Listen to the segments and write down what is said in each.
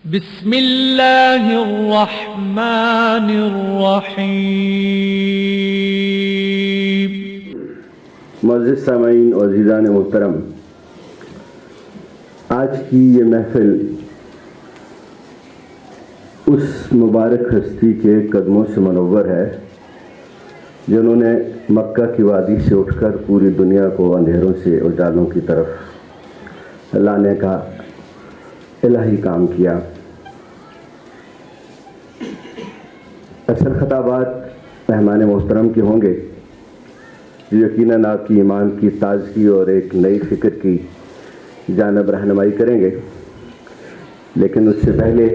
بسم اللہ الرحمن الرحیم۔ معزز سامعین اور عزیزان محترم، آج کی یہ محفل اس مبارک ہستی کے قدموں سے منور ہے جنہوں نے مکہ کی وادی سے اٹھ کر پوری دنیا کو اندھیروں سے اجالوں کی طرف لانے کا الہی کام کیا۔ اصل خطابات مہمان محترم کے ہوں گے جو یقیناً آپ کی ایمان کی تازگی اور ایک نئی فکر کی جانب رہنمائی کریں گے، لیکن اس سے پہلے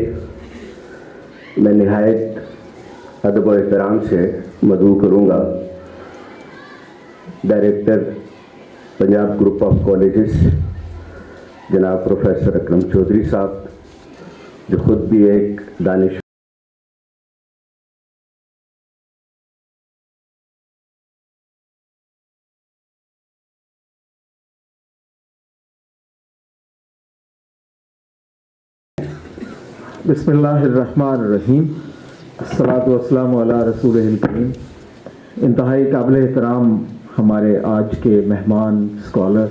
میں نہایت ادب و احترام سے مدعو کروں گا director Punjab group of colleges جناب پروفیسر اکرم چودھری صاحب، جو خود بھی ایک دانش بسم اللہ الرحمن الرحیم، الصلاۃ والسلام علی رسول الکریم۔ انتہائی قابل احترام ہمارے آج کے مہمان اسکالر،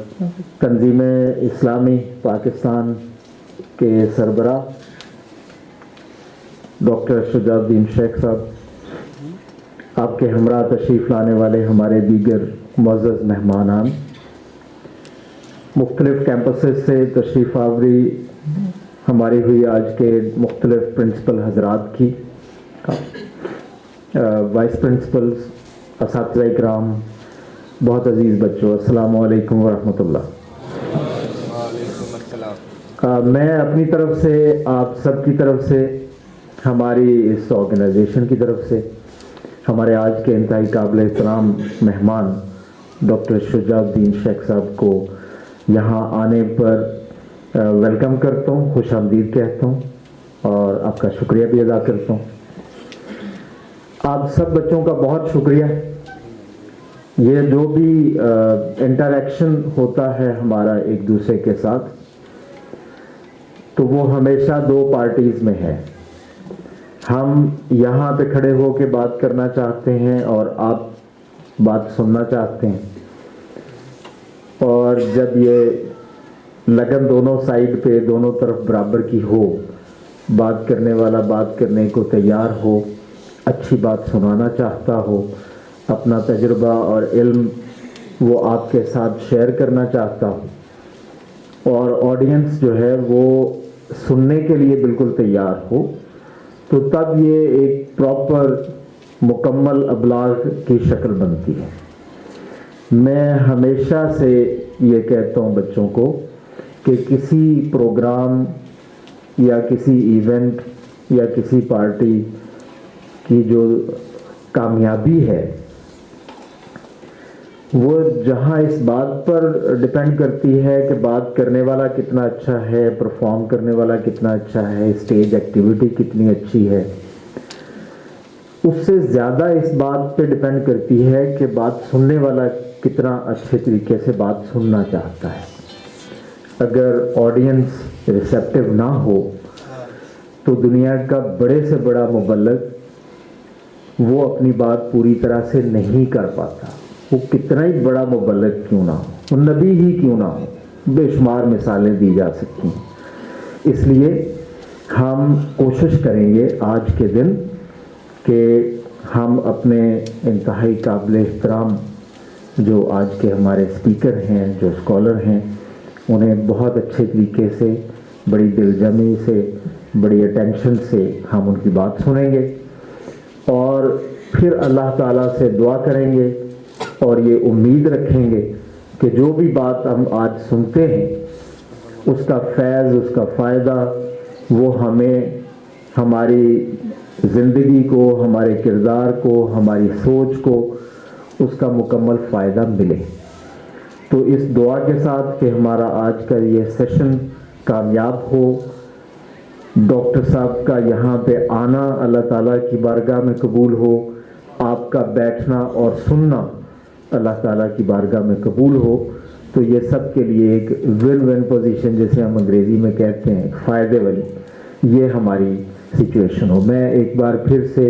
تنظیم اسلامی پاکستان کے سربراہ ڈاکٹر شجاع الدین شیخ صاحب، آپ کے ہمراہ تشریف لانے والے ہمارے دیگر معزز مہمانان، مختلف کیمپسز سے تشریف آوری ہماری ہوئی آج کے مختلف پرنسپل حضرات کی، وائس پرنسپلز، اساتذہ اکرام، بہت عزیز بچوں، السلام علیکم ورحمۃ اللہ۔ میں اپنی طرف سے، آپ سب کی طرف سے، ہماری اس آرگنائزیشن کی طرف سے، ہمارے آج کے انتہائی قابل احترام مہمان ڈاکٹر شجاع الدین شیخ صاحب کو یہاں آنے پر ویلکم کرتا ہوں، خوش آمدید کہتا ہوں اور آپ کا شکریہ بھی ادا کرتا ہوں۔ آپ سب بچوں کا بہت شکریہ۔ یہ جو بھی انٹریکشن ہوتا ہے ہمارا ایک دوسرے کے ساتھ، تو وہ ہمیشہ دو پارٹیز میں ہے۔ ہم یہاں پہ کھڑے ہو کے بات کرنا چاہتے ہیں اور آپ بات سننا چاہتے ہیں، اور جب یہ لگن دونوں سائیڈ پہ، دونوں طرف برابر کی ہو، بات کرنے والا بات کرنے کو تیار ہو، اچھی بات سنانا چاہتا ہو، اپنا تجربہ اور علم وہ آپ کے ساتھ شیئر کرنا چاہتا ہو، اور آڈینس جو ہے وہ سننے کے لیے بالکل تیار ہو، تو تب یہ ایک پراپر مکمل ابلاغ کی شکل بنتی ہے۔ میں ہمیشہ سے یہ کہتا ہوں بچوں کو کہ کسی پروگرام یا کسی ایونٹ یا کسی پارٹی کی جو کامیابی ہے وہ جہاں اس بات پر ڈپینڈ کرتی ہے کہ بات کرنے والا کتنا اچھا ہے، پرفارم کرنے والا کتنا اچھا ہے، اسٹیج ایکٹیویٹی کتنی اچھی ہے، اس سے زیادہ اس بات پہ ڈپینڈ کرتی ہے کہ بات سننے والا کتنا اچھے طریقے سے بات سننا چاہتا ہے۔ اگر آڈینس ریسیپٹیو نہ ہو تو دنیا کا بڑے سے بڑا مبلغ وہ اپنی بات پوری طرح سے نہیں کر پاتا، وہ کتنا ہی بڑا مبلغ کیوں نہ ہو، وہ نبی ہی کیوں نہ ہو، بے شمار مثالیں دی جا سکتی ہیں۔ اس لیے ہم کوشش کریں گے آج کے دن کہ ہم اپنے انتہائی قابل احترام جو آج کے ہمارے اسپیکر ہیں، جو اسکالر ہیں، انہیں بہت اچھے طریقے سے، بڑی دلجمی سے، بڑی اٹینشن سے ہم ان کی بات سنیں گے، اور پھر اللہ تعالیٰ سے دعا کریں گے اور یہ امید رکھیں گے کہ جو بھی بات ہم آج سنتے ہیں اس کا فیض، اس کا فائدہ وہ ہمیں، ہماری زندگی کو، ہمارے کردار کو، ہماری سوچ کو اس کا مکمل فائدہ ملے۔ تو اس دعا کے ساتھ کہ ہمارا آج کا یہ سیشن کامیاب ہو، ڈاکٹر صاحب کا یہاں پہ آنا اللہ تعالیٰ کی بارگاہ میں قبول ہو، آپ کا بیٹھنا اور سننا اللہ تعالیٰ کی بارگاہ میں قبول ہو، تو یہ سب کے لیے ایک ون ون پوزیشن جیسے ہم انگریزی میں کہتے ہیں، فائدے والی یہ ہماری سچویشن ہو. میں ایک بار پھر سے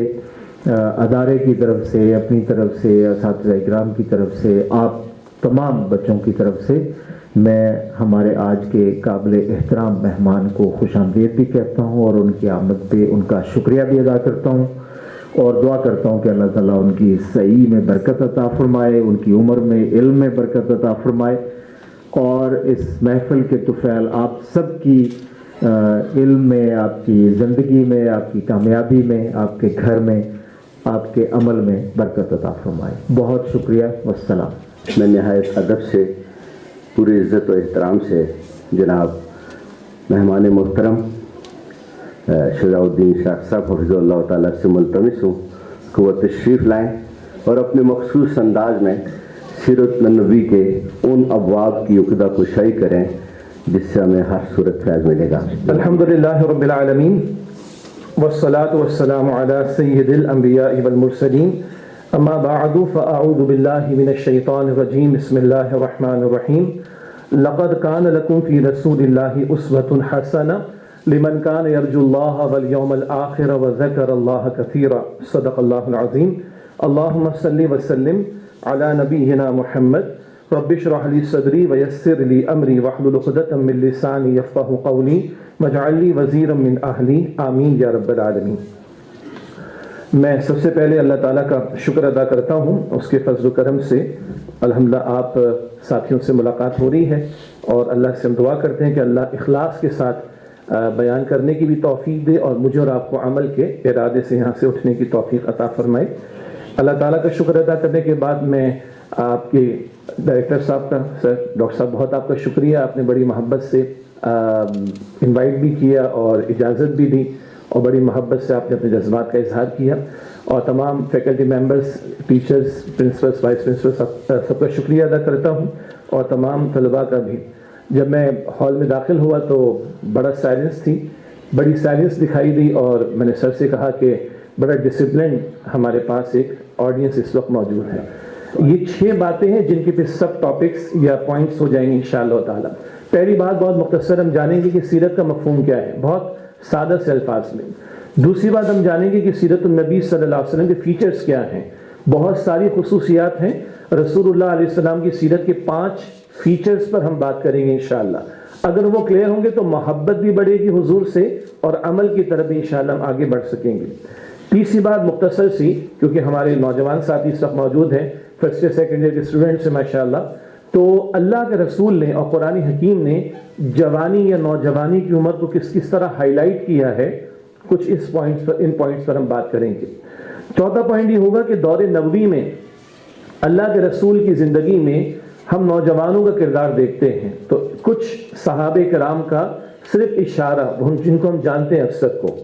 ادارے کی طرف سے، اپنی طرف سے، اساتذہ اکرام کی طرف سے، آپ تمام بچوں کی طرف سے میں ہمارے آج کے قابل احترام مہمان کو خوش آمدید بھی کہتا ہوں اور ان کی آمد پہ ان کا شکریہ بھی ادا کرتا ہوں اور دعا کرتا ہوں کہ اللہ تعالیٰ ان کی صحیح میں برکت عطا فرمائے، ان کی عمر میں علم میں برکت عطا فرمائے، اور اس محفل کے طفیل آپ سب کی علم میں، آپ کی زندگی میں، آپ کی کامیابی میں، آپ کے گھر میں، آپ کے عمل میں برکت عطا فرمائے. بہت شکریہ. والسلام. میں نہایت ادب سے، پوری عزت و احترام سے جناب مہمان محترم شجاع الدین شاہ صاحب حفظ اللہ تعالیٰ سے ملتمس ہوں کہ وہ تشریف لائیں اور اپنے مخصوص انداز میں سیرت النبی کے ان ابواب کی عقدہ کشائی کریں جس سے ہمیں ہر صورت فیض ملے گا. الحمدللہ رب العالمین والصلاة والسلام علی سید الانبیاء والمرسلین. اما بعد فاعوذ باللہ من الشیطان الرجیم. بسم اللہ الرحمن الرحیم. لقد کان لکم فی رسول اللہ اسوۃ حسنہ لمن کان یرجو اللہ والیوم الآخر وذکر اللہ کثیرا. صدق اللہ العظیم. اللہم صلی وسلم علی نبینا محمد. رب اشرح لی صدری ویسر لی امری واحلل عقدۃ من لسانی یفقہوا قولی واجعل لی وزیرا من اہلی. آمین یا رب العالمین. میں سب سے پہلے اللہ تعالیٰ کا شکر ادا کرتا ہوں، اس کے فضل و کرم سے الحمدللہ آپ ساتھیوں سے ملاقات ہو رہی ہے، اور اللہ سے ہم دعا کرتے ہیں کہ اللہ اخلاص کے ساتھ بیان کرنے کی بھی توفیق دے اور مجھے اور آپ کو عمل کے ارادے سے یہاں سے اٹھنے کی توفیق عطا فرمائے. اللہ تعالیٰ کا شکر ادا کرنے کے بعد میں آپ کے ڈائریکٹر صاحب کا، سر ڈاکٹر صاحب، بہت آپ کا شکریہ. آپ نے بڑی محبت سے انوائٹ بھی کیا اور اجازت بھی دی، اور بڑی محبت سے آپ نے اپنے جذبات کا اظہار کیا. اور تمام faculty members, teachers, principals, vice principal, سب کا شکریہ ادا کرتا ہوں، اور تمام طلباء کا بھی. جب میں ہال میں داخل ہوا تو بڑا سائلنس تھی، بڑی سائلنس دکھائی دی، اور میں نے سر سے کہا کہ بڑا ڈسپلن ہمارے پاس ایک آڈینس اس وقت موجود ہے. یہ 6 باتیں ہیں جن کے پہ سب ٹاپکس یا پوائنٹس ہو جائیں گے انشاءاللہ تعالیٰ. پہلی بات بہت مختصر، ہم جانیں گے کہ سیرت کا مفہوم کیا ہے، بہت سادہ سے الفاظ میں. دوسری بات ہم جانیں گے کہ سیرت النبی صلی اللہ علیہ وسلم کے فیچرز کیا ہیں. بہت ساری خصوصیات ہیں رسول اللہ علیہ السلام کی سیرت کے. 5 فیچرز پر ہم بات کریں گے انشاءاللہ. اگر وہ کلیئر ہوں گے تو محبت بھی بڑھے گی حضور سے، اور عمل کی طرف بھی انشاءاللہ ہم آگے بڑھ سکیں گے. تیسری بات مختصر سی، کیونکہ ہمارے نوجوان ساتھی اس وقت موجود ہیں، فرسٹ ایئر سیکنڈ ایئر کے اسٹوڈنٹس ہیں ماشاءاللہ، تو اللہ کے رسول نے اور قرآن حکیم نے جوانی یا نوجوانی کی عمر کو کس طرح ہائی لائٹ کیا ہے، کچھ ان پوائنٹس پر ہم بات کریں گے. چوتھا پوائنٹ یہ ہوگا کہ دور نبوی میں اللہ کے رسول کی زندگی میں ہم نوجوانوں کا کردار دیکھتے ہیں، تو کچھ صحابہ کرام کا صرف اشارہ جن کو ہم جانتے ہیں اکثر کو،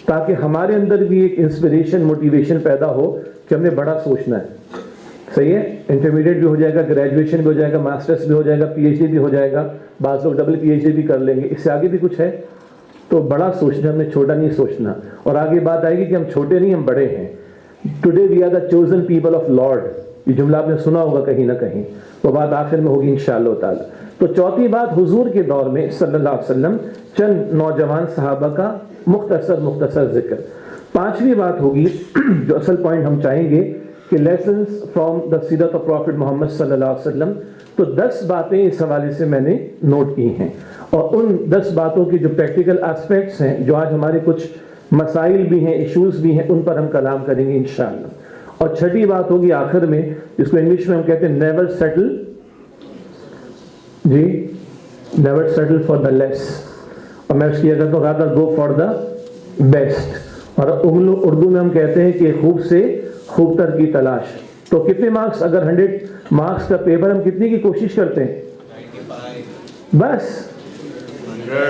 تاکہ ہمارے اندر بھی ایک انسپریشن، موٹیویشن پیدا ہو کہ ہم نے بڑا سوچنا ہے. صحیح ہے، انٹرمیڈیٹ بھی ہو جائے گا، گریجویشن بھی ہو جائے گا، ماسٹرس بھی ہو جائے گا، پی ایچ ڈی بھی ہو جائے گا، بعض لوگ ڈبل پی ایچ ڈی بھی کر لیں گے. اس سے آگے بھی کچھ ہے، تو بڑا سوچنا، ہم نے چھوٹا نہیں سوچنا. اور آگے بات آئے گی کہ ہم چھوٹے نہیں، ہم بڑے ہیں. Today we are the chosen people of lord. یہ جملہ آپ نے سنا ہوگا کہیں نہ کہیں، وہ بات آخر میں ہوگی انشاءاللہ تعالی. تو چوتھی بات، حضور کے دور میں صلی اللہ علیہ وسلم چند نوجوان صحابہ کا مختصر ذکر. پانچویں بات ہوگی جو اصل پوائنٹ ہم چاہیں گے کہ لیسنز فرام دا سیرت آف پروفٹ محمد صلی اللہ علیہ وسلم. تو 10 باتیں اس حوالے سے میں نے نوٹ کی ہیں، اور ان 10 باتوں کی جو پریکٹیکل اسپیکٹس ہیں، جو آج ہمارے کچھ مسائل بھی ہیں، ایشوز بھی ہیں، ان پر ہم کلام کریں گے انشاءاللہ. اور چھٹی بات ہوگی آخر میں، جس کو انگلش میں ہم کہتے ہیں نیور سیٹل، جی never settle for the less, اور میں اس کی کہتا ہوں rather go for the best. اور اردو میں ہم کہتے ہیں کہ خوب سے خوب تر کی تلاش. تو کتنے مارکس، اگر 100 مارکس کا پیپر، ہم کتنے کی کوشش کرتے ہیں؟ بس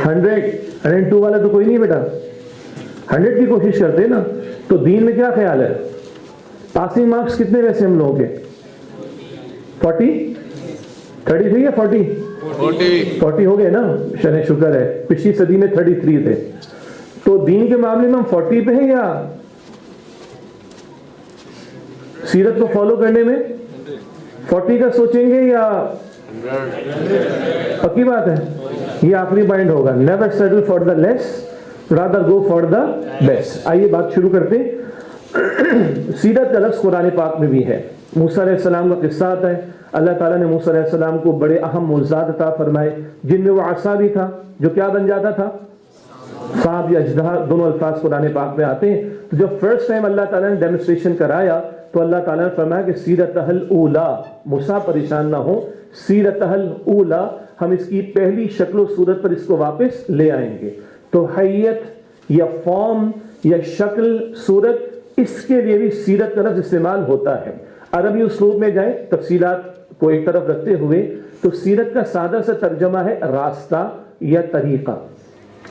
102 والا تو کوئی نہیں بیٹا، 100 کی کوشش کرتے ہیں نا. تو دین میں کیا خیال ہے؟ پاسنگ مارکس کتنے ویسے ہم لوگوں کے؟ 40 33 یا 40 ہو گئے نا، شرح شکر ہے. پچھلی صدی میں 33 تھے. تو دین کے معاملے میں ہم 40 پہ ہیں، یا سیرت کو فالو کرنے میں 40 کا سوچیں گے، یا پکی بات ہے؟ یہ آخری پوائنٹ ہوگا، never settle for the less rather go for the best. آئیے بات شروع کرتے ہیں. سیرت کا لفظ قرآن پاک میں بھی ہے. موسیٰ علیہ السلام کا قصہ آتا ہے. اللہ تعالیٰ نے موسیٰ علیہ السلام کو بڑے اہم معجزات عطا فرمائے جن میں وہ عصا بھی تھا جو کیا بن جاتا تھا؟ سانپ یا اژدہا. دونوں الفاظ قرآن پاک میں آتے ہیں. تو جب فرسٹ ٹائم اللہ تعالیٰ نے ڈیمونسٹریشن کرایا تو اللہ تعالیٰ نے فرمایا کہ سیرتہ الاولیٰ، موسیٰ پریشان نہ ہو، سیرتہ الاولیٰ، ہم اس کی پہلی شکل و صورت پر اس کو واپس لے آئیں گے. تو حیت یا فارم یا شکل صورت، اس کے لیے بھی سیرت کا لفظ استعمال ہوتا ہے. عربی اسلوب میں جائیں تفصیلات کو ایک طرف رکھتے ہوئے تو سیرت کا سادہ سا ترجمہ ہے راستہ یا طریقہ،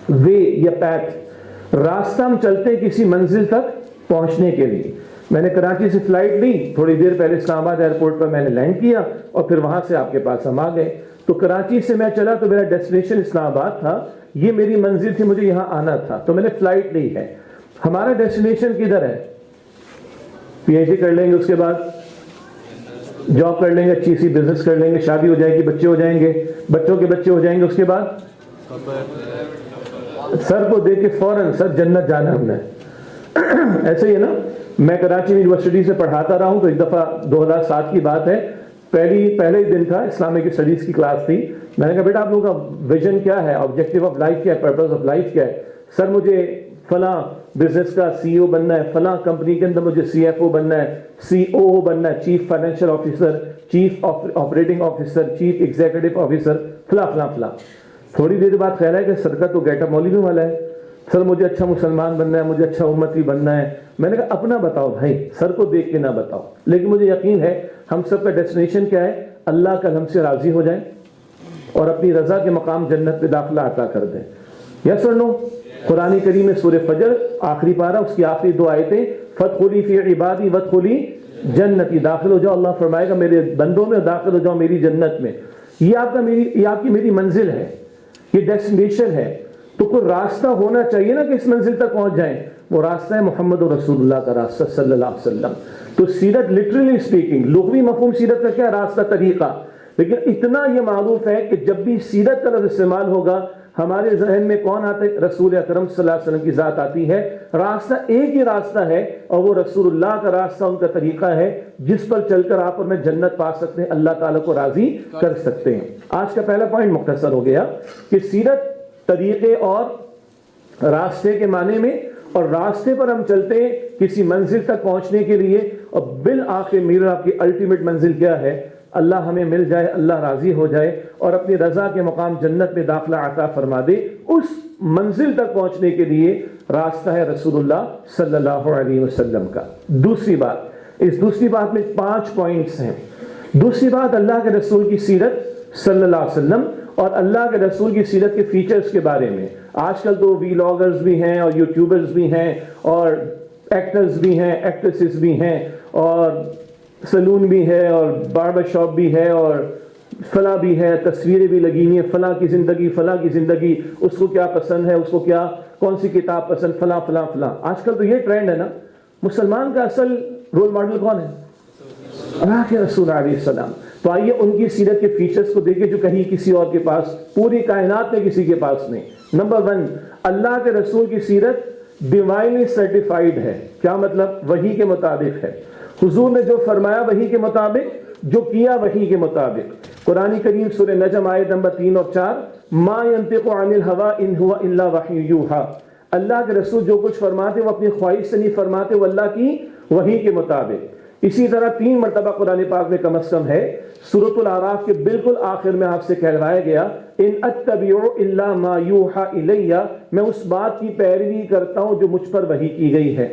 وے یا پیتھ. راستہ ہم چلتے ہیں کسی منزل تک پہنچنے کے لیے. میں نے کراچی سے فلائٹ لی، تھوڑی دیر پہلے اسلام آباد ایئرپورٹ پر میں نے لینڈ کیا اور پھر وہاں سے آپ کے پاس ہم آ گئے. تو کراچی سے میں چلا تو میرا ڈیسٹینیشن اسلام آباد تھا، یہ میری منزل تھی، مجھے یہاں آنا تھا، تو میں نے فلائٹ لی ہے. ہمارا ڈیسٹینیشن کدھر ہے؟ پی ایچ ڈی کر لیں گے، اس کے بعد جاب کر لیں گے، اچھی سی بزنس کر لیں گے، شادی ہو جائے گی، بچے ہو جائیں گے، بچوں کے بچے ہو جائیں گے، اس کے بعد سر کو دیکھ کے فوراً سر جنت جانا ہم نے. ایسے ہی ہے نا. میں کراچی یونیورسٹی سے پڑھاتا رہا ہوں تو ایک دفعہ 2007 کی بات ہے، پہلے ہی دن تھا، اسلامک اسٹڈیز کی کلاس تھی. میں نے کہا بیٹا آپ لوگوں کا ویژن کیا ہے، آبجیکٹو آف لائف کیا ہے، پرپز آف لائف کیا ہے؟ سر مجھے فلاں بزنس کا سی او بننا ہے، فلاں کمپنی کے اندر مجھے سی ایف او بننا ہے، سی او او بننا ہے، chief financial officer, chief operating officer, chief executive officer, فلاں فلاں فلاں. تھوڑی دیر بعد خیال ہے کہ سر کا تو گیٹ اپ مولوی والا ہے، سر مجھے اچھا مسلمان بننا ہے، مجھے اچھا امتی بننا ہے. میں نے کہا اپنا بتاؤ بھائی، سر کو دیکھ کے نہ بتاؤ. لیکن مجھے یقین ہے ہم سب کا ڈیسٹینیشن کیا ہے؟ اللہ کا ہم سے راضی ہو جائے اور اپنی رضا کے مقام جنت میں داخلہ عطا کر دیں. یس اور نو؟ قرآن کریم میں سورہ فجر آخری پارہ، اس کی آخری 2 آیتیں، فادخلی فی عبادی وادخلی جنتی، داخل ہو جاؤ، اللہ فرمائے گا میرے بندوں میں، داخل ہو جاؤ میری جنت میں. یہ آپ کی میری منزل ہے، یہ ڈیسٹینیشن ہے. تو کوئی راستہ ہونا چاہیے نا کہ اس منزل تک پہنچ جائیں. وہ راستہ ہے محمد رسول اللہ کا راستہ صلی اللہ علیہ وسلم. تو سیرت لٹرلی اسپیکنگ، لغوی مفہوم سیرت کا کیا؟ راستہ، طریقہ. لیکن اتنا یہ معروف ہے کہ جب بھی سیرت کا لفظ استعمال ہوگا ہمارے ذہن میں کون آتے؟ رسول اکرم صلی اللہ علیہ وسلم کی ذات آتی ہے. راستہ ایک ہی راستہ ہے اور وہ رسول اللہ کا راستہ، ان کا طریقہ ہے جس پر چل کر آپ اور میں جنت پا سکتے ہیں، اللہ تعالیٰ کو راضی کر سکتے ہیں. آج کا پہلا پوائنٹ مختصر ہو گیا کہ سیرت طریقے اور راستے کے معنی میں، اور راستے پر ہم چلتے ہیں کسی منزل تک پہنچنے کے لیے، اور بالآخر میرا آپ کی الٹیمیٹ منزل کیا ہے؟ اللہ ہمیں مل جائے، اللہ راضی ہو جائے اور اپنی رضا کے مقام جنت میں داخلہ عطا فرما دے. اس منزل تک پہنچنے کے لیے راستہ ہے رسول اللہ صلی اللہ علیہ وسلم کا. دوسری بات، اس دوسری بات میں 5 پوائنٹس ہیں. دوسری بات، اللہ کے رسول کی سیرت صلی اللہ علیہ وسلم اور اللہ کے رسول کی سیرت کے فیچرز کے بارے میں. آج کل تو ویلاگرز بھی ہیں اور یوٹیوبرز بھی ہیں اور ایکٹرز بھی ہیں، ایکٹریسز بھی ہیں، اور سلون بھی ہے اور باربر شاپ بھی ہے اور فلاں بھی ہے، تصویریں بھی لگی ہوئی ہیں، فلاں کی زندگی، فلاں کی زندگی، اس کو کیا پسند ہے، اس کو کیا کون سی کتاب پسند، فلاں فلاں فلاں. آج کل تو یہ ٹرینڈ ہے نا. مسلمان کا اصل رول ماڈل کون ہے؟ اللہ کے رسول علیہ السلام. تو آئیے ان کی سیرت کے فیچرز کو دیکھیں جو کہیں کسی اور کے پاس، پوری کائنات میں کسی کے پاس نہیں. نمبر 1، اللہ کے رسول کی سیرت ڈیوائنلی سرٹیفائیڈ ہے. کیا مطلب؟ وحی کے مطابق ہے. حضور نے جو فرمایا وحی کے مطابق، جو کیا وحی کے مطابق. قرآن کریم سورہ نجم آیت نمبر 3 اور 4، ما ينطق عن الهوى ان هو الا وحی یوحى. اللہ کے رسول جو کچھ فرماتے وہ اپنی خواہش سے نہیں فرماتے، وہ اللہ کی وحی کے مطابق. اسی طرح 3 مرتبہ قرآن پاک میں کم از کم ہے. سورۃ الاعراف کے بالکل آخر میں آپ سے کہلوایا گیا، ان اتبع الا ما یوحى الی، میں اس بات کی پیروی کرتا ہوں جو مجھ پر وحی کی گئی ہے.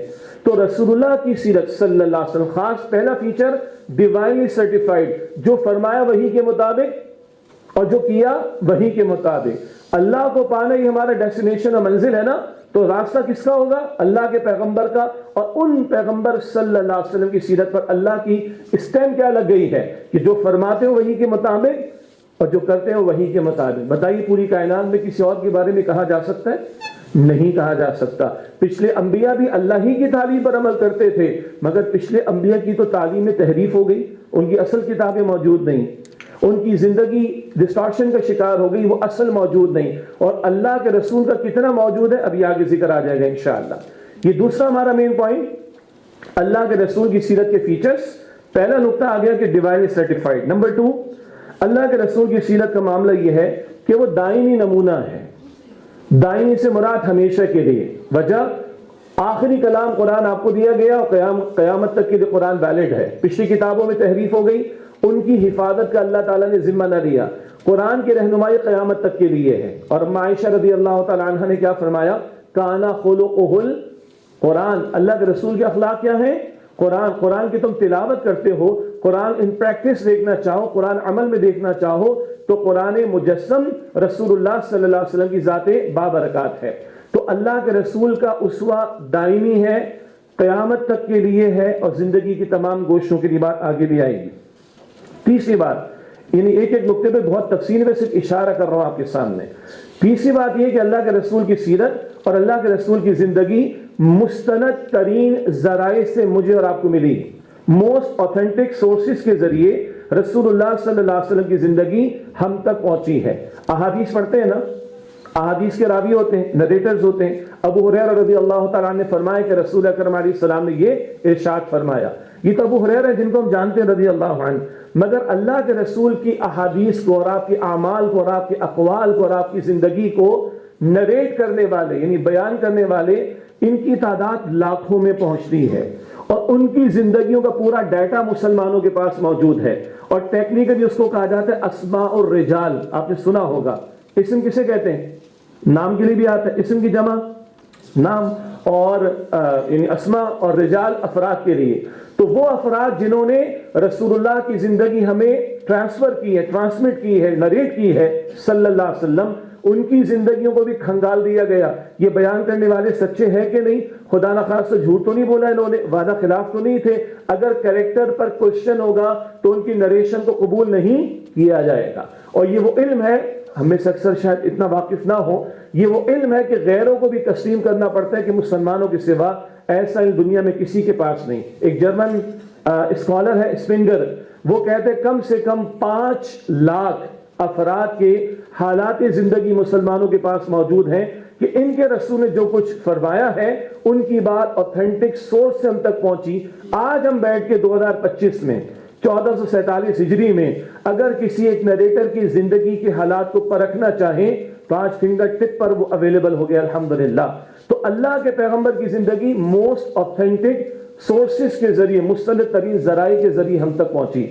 تو رسول اللہ کی سیرت صلی اللہ علیہ وسلم، خاص پہلا فیچر ڈیوائنلی سرٹیفائیڈ، جو فرمایا وحی کے مطابق اور جو کیا وحی کے مطابق. اللہ کو پانا یہ ہمارا ڈیسٹینیشن اور منزل ہے نا. تو راستہ کس کا ہوگا؟ اللہ کے پیغمبر کا. اور ان پیغمبر صلی اللہ علیہ وسلم کی سیرت پر اللہ کی اسٹیمپ کیا لگ گئی ہے کہ جو فرماتے ہو وحی کے مطابق اور جو کرتے ہو وحی کے مطابق. بتائیے پوری کائنات میں کسی اور کے بارے میں کہا جا سکتا ہے؟ نہیں کہا جا سکتا. پچھلے انبیاء بھی اللہ ہی کی تعلیم پر عمل کرتے تھے، مگر پچھلے انبیاء کی تو تعلیم میں تحریف ہو گئی، ان کی اصل کتابیں موجود نہیں. ان کی زندگی ڈسٹارشن کا شکار ہو گئی, وہ اصل موجود نہیں. اور اللہ کے رسول کا کتنا موجود ہے ابھی آگے ذکر آ جائے گا انشاءاللہ. یہ دوسرا ہمارا مین پوائنٹ, اللہ کے رسول کی سیرت کے فیچرز. پہلا نقطہ آ گیا کہ ڈیوائنلی سرٹیفائڈ. نمبر 2, اللہ کے رسول کی سیرت کا معاملہ یہ ہے کہ وہ دائمی نمونہ ہے. دائمی سے مراد ہمیشہ کے لیے. وجہ, آخری کلام قرآن آپ کو دیا گیا اور قیامت تک کے لیے قرآن ویلڈ ہے. پچھلی کتابوں میں تحریف ہو گئی, ان کی حفاظت کا اللہ تعالیٰ نے ذمہ نہ لیا. قرآن کی رہنمائی قیامت تک کے لیے ہے. اور عائشہ رضی اللہ تعالیٰ عنہ نے کیا فرمایا, کانا خلقہ القرآن, اللہ کے رسول کے اخلاق کیا ہیں؟ قرآن. قرآن کی تم تلاوت کرتے ہو, قرآن ان پریکٹس دیکھنا چاہو, قرآن عمل میں دیکھنا چاہو, تو قرآن مجسم رسول اللہ صلی اللہ علیہ وسلم کی ذات بابرکات ہے. تو اللہ کے رسول کا اسوہ دائمی ہے, قیامت تک کے لیے ہے, اور زندگی کی تمام گوشوں کی بات آگے بھی آئے گی. تیسری بات, یعنی ایک ایک نقطے پہ بہت تفصیل میں صرف اشارہ کر رہا ہوں آپ کے سامنے. تیسری بات یہ کہ اللہ کے رسول کی سیرت اور اللہ کے رسول کی زندگی مستند ترین ذرائع سے مجھے اور آپ کو ملی. موسٹ اوتھینٹک سورسز کے ذریعے رسول اللہ صلی اللہ علیہ وسلم کی زندگی ہم تک پہنچی ہے. احادیث پڑھتے ہیں نا, احادیث کے راوی ہوتے ہیں, نریٹرز ہوتے ہیں. ابو ہریرہ رضی اللہ تعالیٰ عنہ نے فرمایا کہ رسول اکرم علیہ السلام نے یہ ارشاد فرمایا. یہ تو ابو ہریرہ ہیں جن کو ہم جانتے ہیں رضی اللہ عنہ, مگر اللہ کے رسول کی احادیث کو اور آپ کے اعمال کو اور آپ کے اقوال کو اور آپ کی زندگی کو نریٹ کرنے والے, یعنی بیان کرنے والے, ان کی تعداد لاکھوں میں پہنچتی ہے. اور ان کی زندگیوں کا پورا ڈیٹا مسلمانوں کے پاس موجود ہے. اور ٹیکنیکلی اس کو کہا جاتا ہے اسماء الرجال. آپ نے سنا ہوگا, اسم کسے کہتے ہیں؟ نام کے لیے بھی آتا ہے, اسم کی جمع نام, اور یعنی اسماء اور رجال افراد کے لیے. تو وہ افراد جنہوں نے رسول اللہ کی زندگی ہمیں ٹرانسفر کی ہے, ٹرانسمٹ کی ہے, نریٹ کی ہے صلی اللہ علیہ وسلم, ان کی زندگیوں کو بھی کھنگال دیا گیا. یہ بیان کرنے والے سچے ہیں کہ نہیں؟ خدا نخواستہ جھوٹ تو نہیں بولا انہوں نے, وعدہ خلاف تو نہیں تھے. اگر کریکٹر پر کوشچن ہوگا تو ان کی نریشن کو قبول نہیں کیا جائے گا. اور یہ وہ علم ہے, ہمیں سے اکثر شاید اتنا واقف نہ ہو, یہ وہ علم ہے کہ غیروں کو بھی تسلیم کرنا پڑتا ہے کہ مسلمانوں کے سوا ایسا علم دنیا میں کسی کے پاس نہیں. ایک جرمن اسکالر ہے اسپنگر, وہ کہتے ہیں کم سے کم 5 لاکھ افراد کے حالات زندگی مسلمانوں کے پاس موجود ہیں کہ ان کے رسول نے جو کچھ فرمایا ہے ان کی بات اوتھینٹک سورس سے ہم تک پہنچی. آج ہم بیٹھ کے 2025 میں 1447 ہجری میں اگر کسی ایک نریٹر کی زندگی کے حالات کو پرکھنا چاہیں تو آج فنگر ٹپ پر وہ اویلیبل ہو گیا الحمدللہ. تو اللہ کے پیغمبر کی زندگی موسٹ اوتھینٹک سورسز کے ذریعے, مستند ترین ذرائع کے ذریعے ہم تک پہنچی.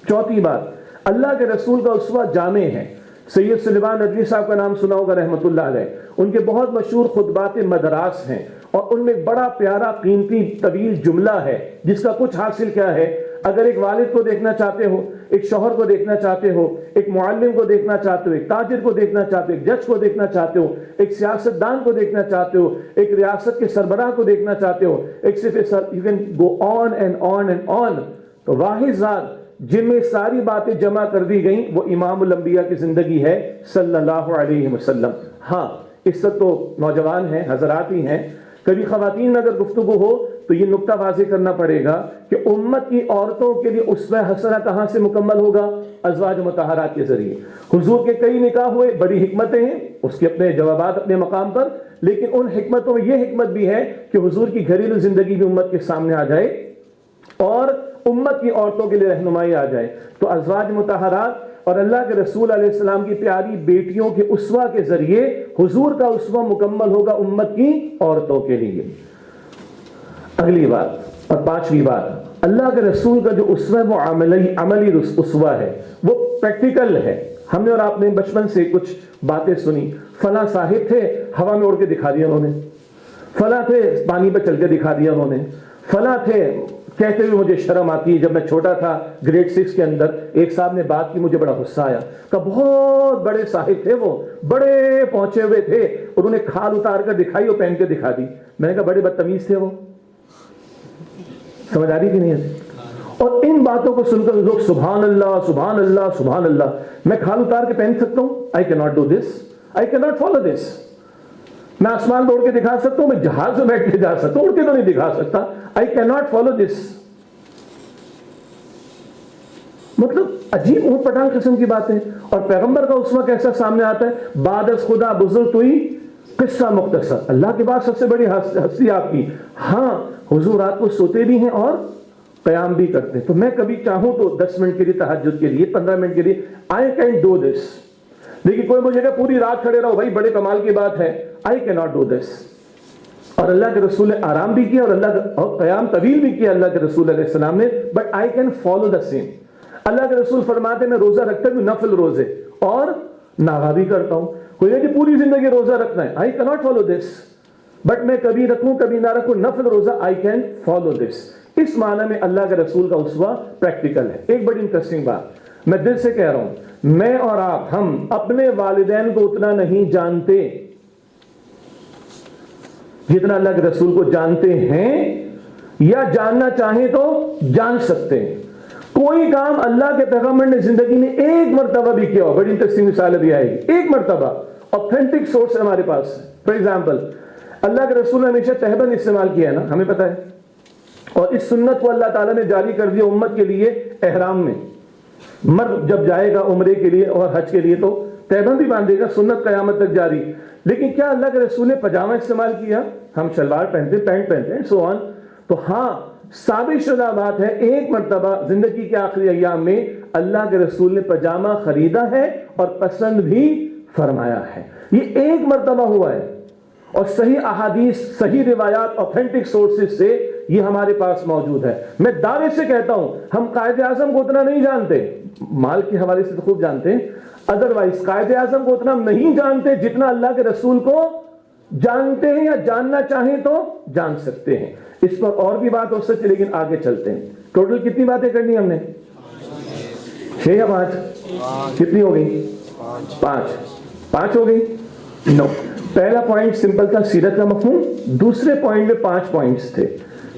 چوتھی بات, اللہ کے رسول کا اسوہ جامع ہے. سید سلیمان ندوی صاحب کا نام سنا ہوگا رحمۃ اللہ علیہ. ان کے بہت مشہور خطبات مدراس ہیں, اور ان میں بڑا پیارا قیمتی طویل جملہ ہے جس کا کچھ حاصل کیا ہے. اگر ایک والد کو دیکھنا چاہتے ہو, ایک شوہر کو دیکھنا چاہتے ہو, ایک معلم کو دیکھنا چاہتے ہو, ایک تاجر کو دیکھنا چاہتے ہو, ایک جج کو دیکھنا چاہتے ہو, ایک سیاستدان کو دیکھنا چاہتے ہو, ایک ریاست کے سربراہ کو دیکھنا چاہتے ہو, ایک صرف you can go on and on and on, تو واحد ذات جن میں ساری باتیں جمع کر دی گئیں وہ امام الانبیاء کی زندگی ہے صلی اللہ علیہ وسلم. ہاں, اس وقت تو نوجوان ہیں, حضرات ہی ہیں, کبھی خواتین میں اگر گفتگو ہو تو یہ نقطہ واضح کرنا پڑے گا کہ امت کی عورتوں کے لیے اسوہ حسنہ کہاں سے مکمل ہوگا؟ ازواج مطہرات کے ذریعے. حضور کے کئی نکاح ہوئے, بڑی حکمتیں ہیں, اس کے اپنے جوابات اپنے مقام پر, لیکن ان حکمتوں میں یہ حکمت بھی ہے کہ حضور کی گھریلو زندگی بھی امت کے سامنے آ جائے اور امت کی عورتوں کے لیے رہنمائی آ جائے. تو ازواج مطہرات اور اللہ کے رسول علیہ السلام کی پیاری بیٹیوں کے اسوہ کے ذریعے حضور کا اسوہ مکمل ہوگا امت کی عورتوں کے لیے. اگلی بات اور 5ویں بات, اللہ کے رسول کا جو اسوہ وہ عملی اسوہ ہے, وہ پریکٹیکل ہے. ہم نے اور آپ نے بچپن سے کچھ باتیں سنی, فلاں صاحب تھے ہوا میں اڑ کے دکھا دیا انہوں نے, فلاں تھے پانی پہ چل کے دکھا دیا انہوں نے, فلاں تھے کہتے ہوئے مجھے شرم آتی ہے. جب میں چھوٹا تھا گریڈ 6 کے اندر, ایک صاحب نے بات کی, مجھے بڑا غصہ آیا, کہا بہت بڑے صاحب تھے, وہ بڑے پہنچے ہوئے تھے, انہوں نے کھال اتار کر دکھائی اور پہن کے دکھا دی. میں نے کہا بڑے بدتمیز تھے وہ. سمجھ آ رہی کہ نہیں ہے؟ اور ان باتوں کو سن کر لوگ سبحان اللہ سبحان اللہ سبحان اللہ. میں کھال اتار کے پہن سکتا ہوں؟ I cannot do this, I cannot follow this. میں آسمان میں اڑ کے دکھا سکتا ہوں, میں جہاز میں بیٹھ کے جا سکتا ہوں, اڑ کے تو نہیں دکھا سکتا. I cannot follow this. مطلب عجیب اونٹ پٹانگ قسم کی بات ہے. اور پیغمبر کا اسوہ کیسا سامنے آتا ہے, بعد از خدا بزرگ توئی قصہ مختصر, اللہ کے بعد سب سے بڑی ہستی آپ کی. ہاں حضور رات کو سوتے بھی ہیں اور قیام بھی کرتے ہیں. تو میں کبھی چاہوں تو 10 منٹ کے لیے تہجد کے لیے, 15 منٹ کے لیے, آئی کین ڈو دس. لیکن کوئی مجھے کہا پوری رات کھڑے رہو, بھائی بڑے کمال کی بات ہے, آئی کی ناٹ ڈو دس. اور اللہ کے رسول نے آرام بھی کیا اور قیام طویل بھی کیا اللہ کے رسول علیہ السلام نے, but I can follow the same. اللہ کے رسول فرماتے میں روزہ رکھتا ہوں نفل روزے اور ناغا بھی کرتا ہوں. کوئی نہیں کہ پوری زندگی روزہ رکھنا ہے, I can't follow this, but میں کبھی رکھوں کبھی نہ رکھوں نفل روزہ, آئی کین فالو دس. اس معنی میں اللہ کے رسول کا اسوہ پریکٹیکل ہے. ایک بڑی انٹرسٹنگ بات میں دل سے کہہ رہا ہوں, میں اور آپ ہم اپنے والدین کو اتنا نہیں جانتے جتنا اللہ کے رسول کو جانتے ہیں, یا جاننا چاہیں تو جان سکتے ہیں. کوئی کام اللہ کے پیغمبر نے زندگی میں ایک مرتبہ بھی کیا ہو, بڑی انٹرسٹنگ مثال بھی آئے گی, ایک مرتبہ اوتھینٹک سورس ہے ہمارے پاس. فار ایگزامپل اللہ کے رسول نے ہمیشہ تہبند استعمال کیا ہے نا, ہمیں پتہ ہے, اور اس سنت کو اللہ تعالیٰ نے جاری کر دیا امت کے لیے. احرام میں مرد جب جائے گا عمرے کے لیے اور حج کے لیے تو تہبند بھی باندھے گا, سنت قیامت تک جاری. لیکن کیا اللہ کے رسول نے پاجامہ استعمال کیا؟ ہم شلوار پہنتے, پینٹ پہنتے ہیں, سو آن. تو ہاں ثابت شدہ بات ہے ایک مرتبہ زندگی کے آخری ایام میں اللہ کے رسول نے پاجامہ خریدا ہے اور پسند بھی فرمایا ہے. یہ ایک مرتبہ ہوا ہے, اور صحیح احادیث, صحیح روایات, اوتھینٹک سورسز سے یہ ہمارے پاس موجود ہے. میں دعوے سے کہتا ہوں ہم قائد اعظم کو اتنا نہیں جانتے, مال کے حوالے سے تو خوب جانتے ہیں, ادروائز قائد اعظم کو اتنا نہیں جانتے جتنا اللہ کے رسول کو جانتے ہیں, یا جاننا چاہیں تو جان سکتے ہیں. اس پر اور بھی بات ہو سکتی ہے لیکن آگے چلتے ہیں. ٹوٹل کتنی باتیں کرنی ہم نے, 6 یا 5؟ کتنی ہو گئی؟ 5 ہو گئی. نو. پہلا پوائنٹ سمپل تھا سیرت کا مفہوم, دوسرے پوائنٹ میں 5 پوائنٹس تھے.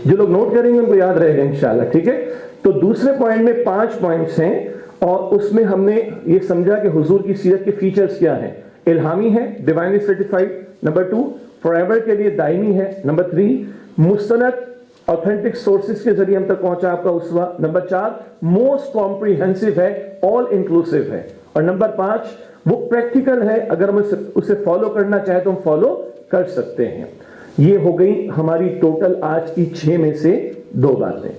جو لوگ نوٹ کریں گے ان کو یاد رہے گا انشاءاللہ, ٹھیک ہے. تو دوسرے پوائنٹ میں 5 پوائنٹس ہیں, اور اس میں ہم نے یہ سمجھا کہ حضور کی سیرت کے فیچرز کیا ہیں. الہامی ہے, divinely certified. Number 2 for ever کے لیے دائمی ہے. نمبر 3 مستند اوتھینٹک سورسز کے ذریعے ہم تک پہنچا آپ کا اسوہ. نمبر 4 موسٹ کمپریہنسو ہے, آل انکلوسیو ہے. اور نمبر 5 وہ پریکٹیکل ہے, اگر ہم اسے فالو کرنا چاہیں تو ہم فالو کر سکتے ہیں. یہ ہو گئی ہماری ٹوٹل آج کی 6 میں سے 2 باتیں.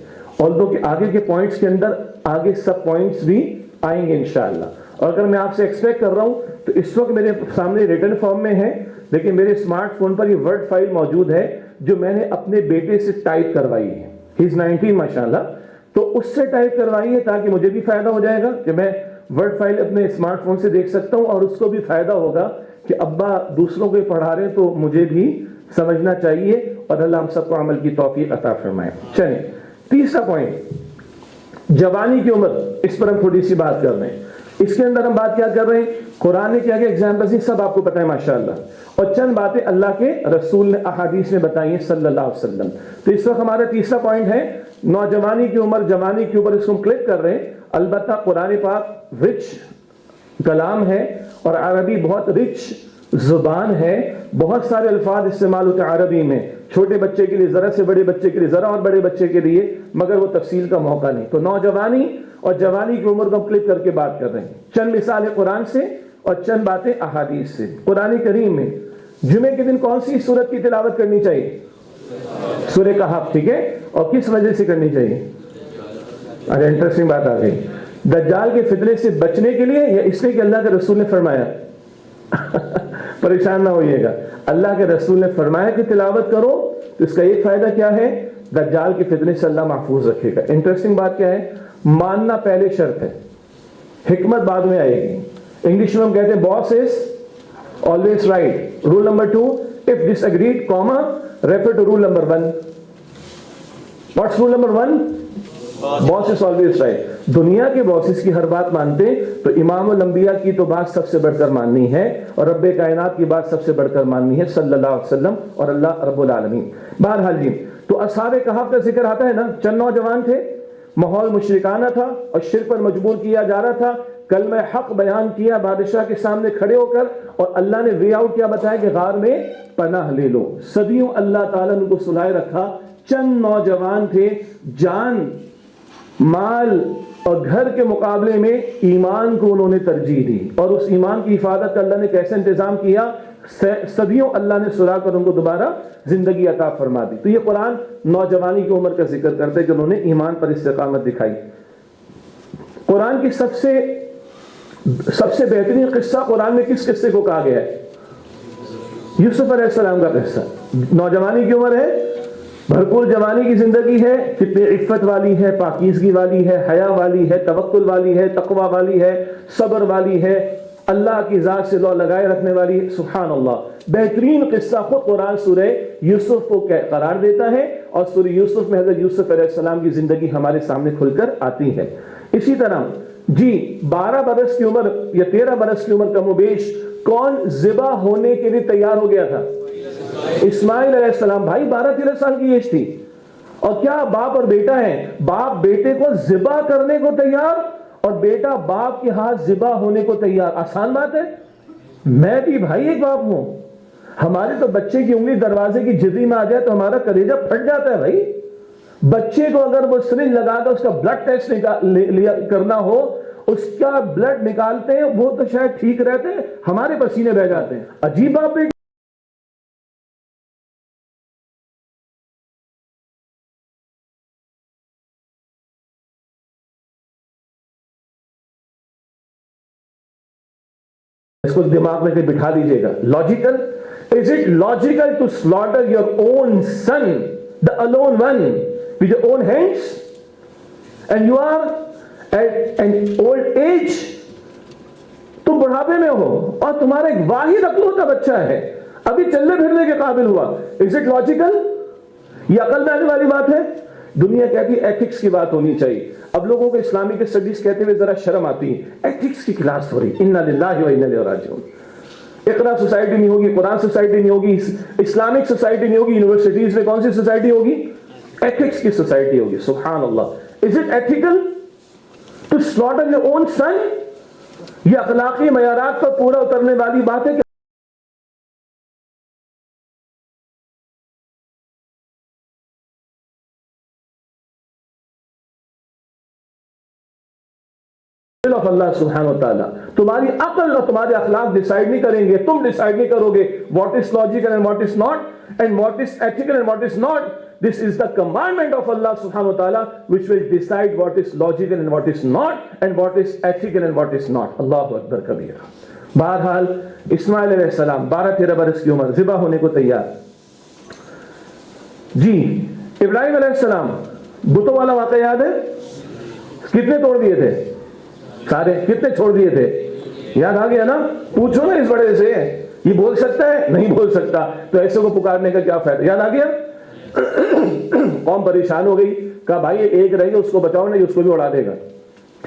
although کہ آگے کے پوائنٹس کے اندر آگے سب پوائنٹس بھی آئیں گے انشاءاللہ. اور اگر میں آپ سے ایکسپیکٹ کر رہا ہوں تو اس وقت میرے سامنے ریٹن فارم میں ہے, لیکن میرے اسمارٹ فون پر یہ ورڈ فائل موجود ہے جو میں نے اپنے بیٹے سے ٹائپ کروائی ہے. ہی از 19 ماشاءاللہ, تو اس سے ٹائپ کروائی ہے تاکہ مجھے بھی فائدہ ہو جائے گا کہ میں ورڈ فائل اپنے اسمارٹ فون سے دیکھ سکتا ہوں, اور اس کو بھی فائدہ ہوگا کہ ابا دوسروں کو پڑھا رہے ہیں تو مجھے بھی سمجھنا چاہیے, اور اللہ ہم سب کو عمل کی توفیق عطا فرمائے. چلیں تیسرا پوائنٹ جوانی کی عمر, اس پر ہم تھوڑی سی بات کر رہے ہیں. اس کے اندر ہم بات کیا کر رہے ہیں, قرآن نے کیا کیا ایگزامپلز ہیں سب آپ کو پتہ ہے ماشاءاللہ, اور چند باتیں اللہ کے رسول نے احادیث میں بتائی ہیں صلی اللہ علیہ وسلم. تو اس وقت ہمارا تیسرا پوائنٹ ہے نوجوانی کی عمر, جوانی کے اوپر اس کو ہم کلک کر رہے ہیں. البتہ قرآن پاک رچ کلام ہے, اور عربی بہت رچ زبان ہے, بہت سارے الفاظ استعمال ہوتے ہیں عربی میں, چھوٹے بچے کے لیے ذرا سے بڑے بچے کے لیے ذرا اور بڑے بچے کے لیے, مگر وہ تفصیل کا موقع نہیں. تو نوجوانی اور جوانی کی عمر کو کلک کر کے بات کر رہے ہیں. چند مثالیں قرآن سے اور چند باتیں احادیث سے. قرآن کریم میں جمعے کے دن کون سی سورت کی تلاوت کرنی چاہیے؟ سورہ کہف, ٹھیک ہے. اور کس وجہ سے کرنی چاہیے؟ ارے انٹرسٹنگ بات آ گئی. دجال کے فتنے سے بچنے کے لیے, یا اس لیے کہ اللہ کے رسول نے فرمایا؟ پریشان نہ ہوئیے گا, اللہ کے رسول نے فرمایا کہ تلاوت کرو, تو اس کا ایک فائدہ کیا ہے, دجال کے فتنے سے اللہ محفوظ رکھے گا. انٹرسٹنگ بات کیا ہے, ماننا پہلے شرط ہے, حکمت بعد میں آئے گی. انگلش میں ہم کہتے ہیں باس از always right. Rule number 2, if disagreed, comma, refer to rule number 1. What's rule number 1? Boss is always right. دنیا کے باسز کی ہر بات مانتے تو امام الانبیاء کی تو بات سب سے بڑھ کر ماننی ہے, اور رب کائنات کی بات سب سے بڑھ کر ماننی ہے صلی اللہ علیہ وسلم اور اللہ رب العالمین. بہرحال جی, تو اصحاب کہف کا ذکر آتا ہے نا, چند نوجوان تھے, ماحول مشرکانہ تھا اور شرک پر مجبور کیا جا رہا تھا. کلمہ حق بیان کیا بادشاہ کے سامنے کھڑے ہو کر, اور اللہ نے وے آؤٹ کیا بتایا کہ غار میں پناہ لے لو. صدیوں اللہ تعالیٰ نے ان کو سلائے رکھا. چند نوجوان تھے, جان مال اور گھر کے مقابلے میں ایمان کو انہوں نے ترجیح دی، اور اس ایمان کی حفاظت کا اللہ نے کیسے انتظام کیا؟ صدیوں اللہ نے سلا کر ان کو دوبارہ زندگی عطا فرما دی۔ تو یہ قرآن نوجوانی کی عمر کا ذکر کرتے ہیں کہ انہوں نے ایمان پر استقامت دکھائی۔ قرآن کی سب سے بہترین قصہ قرآن میں کس قصے کو کہا گیا ہے؟ یوسف علیہ السلام کا قصہ۔ نوجوانی کی عمر ہے، بھرپور جوانی کی زندگی ہے، کتنی عفت والی ہے، پاکیزگی والی ہے، حیا والی ہے، توکل والی ہے، تقوی والی ہے، صبر والی ہے، اللہ کی ذات سے لو لگائے رکھنے والی ہے۔ سبحان اللہ، بہترین قصہ خود قرآن سورہ یوسف کو قرار دیتا ہے، اور سورہ یوسف میں حضرت یوسف علیہ السلام کی زندگی ہمارے سامنے کھل کر آتی ہے۔ اسی طرح 12 برس کی عمر یا 13 برس کی عمر کم و بیش کون ذبح ہونے کے لیے تیار ہو گیا تھا؟ اسماعیل علیہ السلام۔ بھائی 12-13 سال کی ایج تھی، اور کیا باپ اور بیٹا ہیں، باپ بیٹے کو ذبح کرنے کو تیار اور بیٹا باپ کے ہاتھ ذبح ہونے کو تیار۔ آسان بات ہے؟ میں بھی بھائی ایک باپ ہوں، ہمارے تو بچے کی انگلی دروازے کی جدی میں آ جائے تو ہمارا کلیجہ پھٹ جاتا ہے بھائی۔ بچے کو اگر وہ سرنج لگا کر اس کا بلڈ ٹیسٹ کرنا ہو، اس کا بلڈ نکالتے ہیں، وہ تو شاید ٹھیک رہتے ہیں، ہمارے پسینے بہ جاتے ہیں۔ عجیب باپ بیٹے اس کو دماغ میں کہیں بٹھا دیجئے گا۔ Logical? Is it logical to slaughter your own son, the alone one, with your own hands? And you are at an old age, تم بڑھاپے میں ہو اور تمہارا ایک واحد اکلوتا بچہ ہے، ابھی چلنے پھرنے کے قابل ہوا۔ Is it logical؟ یہ عقل میں آنے والی بات ہے؟ دنیا کہتی ہے ایتھکس کی بات ہونی چاہیے۔ اب لوگوں کو اسلامک اسٹڈیز کہتے ہوئے ذرا شرم آتی ہے، ایتھکس کی کلاس ہو رہی، انا للہ و انا الیہ راجعون۔ اقرا سوسائٹی نہیں ہوگی، قرآن سوسائٹی نہیں ہوگی، اسلامک سوسائٹی نہیں ہوگی، یونیورسٹیز میں کون سی سوسائٹی ہوگی؟ ایتھکس کی سوسائٹی ہوگی۔ سبحان اللہ۔ Is it ethical to slaughter your own son؟ یہ اخلاقی معیارات پر پورا اترنے والی بات ہے کہ of اللہ سبحانہ وتعالی تمہاری عقل اور تمہارے اخلاق ڈیسائیڈ نہیں کریں گے، تم ڈیسائیڈ نہیں کرو گے what is logical and what is not and what is ethical and what is not. This is the commandment of Allah subhanahu wa ta'ala which will decide what is logical and what is not and what is ethical and what is not. Allahu Akbar kabira. بہرحال اسماعیل علیہ السلام 12-13 برس کی عمر، ذبح ہونے کو تیار۔ ابراہیم علیہ السلام، بتوں والا واقعہ یاد ہے؟ کتنے توڑ دیے تھے؟ سارے۔ کتنے چھوڑ دیے تھے؟ یاد آ گیا نا؟ پوچھو نا اس بڑے سے، یہ بول سکتا ہے؟ نہیں بول سکتا، تو ایسے کو پکارنے کا کیا فائدہ؟ یاد آ گیا؟ قوم پریشان ہو گئی، کہا بھائی ایک رہی اس کو بچاؤ، نہیں اس کو بھی اڑا دے گا۔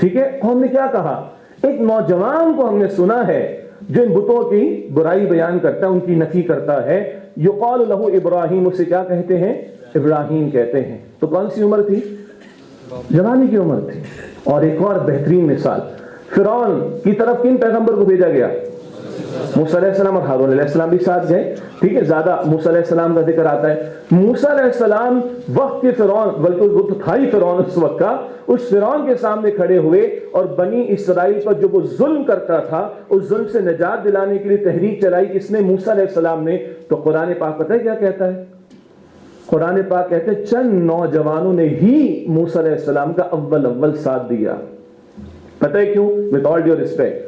ٹھیک ہے، قوم نے کیا کہا؟ ایک نوجوان کو ہم نے سنا ہے جو ان بتوں کی برائی بیان کرتا ہے، ان کی نفی کرتا ہے۔ یقال لہ ابراہیم، اسے کیا کہتے ہیں؟ ابراہیم کہتے ہیں۔ تو کون سی عمر تھی؟ جوانی کی عمر تھی۔ اور ایک اور بہترین مثال، فرعون کی طرف کن پیغمبر کو بھیجا گیا؟ موسیٰ علیہ السلام اور ہارون علیہ السلام بھی ساتھ گئے۔ ٹھیک ہے، زیادہ موسیٰ علیہ السلام کا ذکر آتا ہے۔ موسیٰ علیہ السلام وقت کے فرعون، بلکہ وہ تو تھا ہی فرعون اس وقت کا، اس فرعون کے سامنے کھڑے ہوئے اور بنی اسرائیل پر جو وہ ظلم کرتا تھا اس ظلم سے نجات دلانے کے لیے تحریک چلائی کس نے؟ موسیٰ علیہ السلام نے۔ تو قرآن پاک پتہ ہے کیا کہتا ہے؟ قرآن پاک کہتے ہیں چند نوجوانوں نے ہی موسیٰ علیہ السلام کا اول ساتھ دیا۔ پتہ ہے کیوں؟ with all due respect،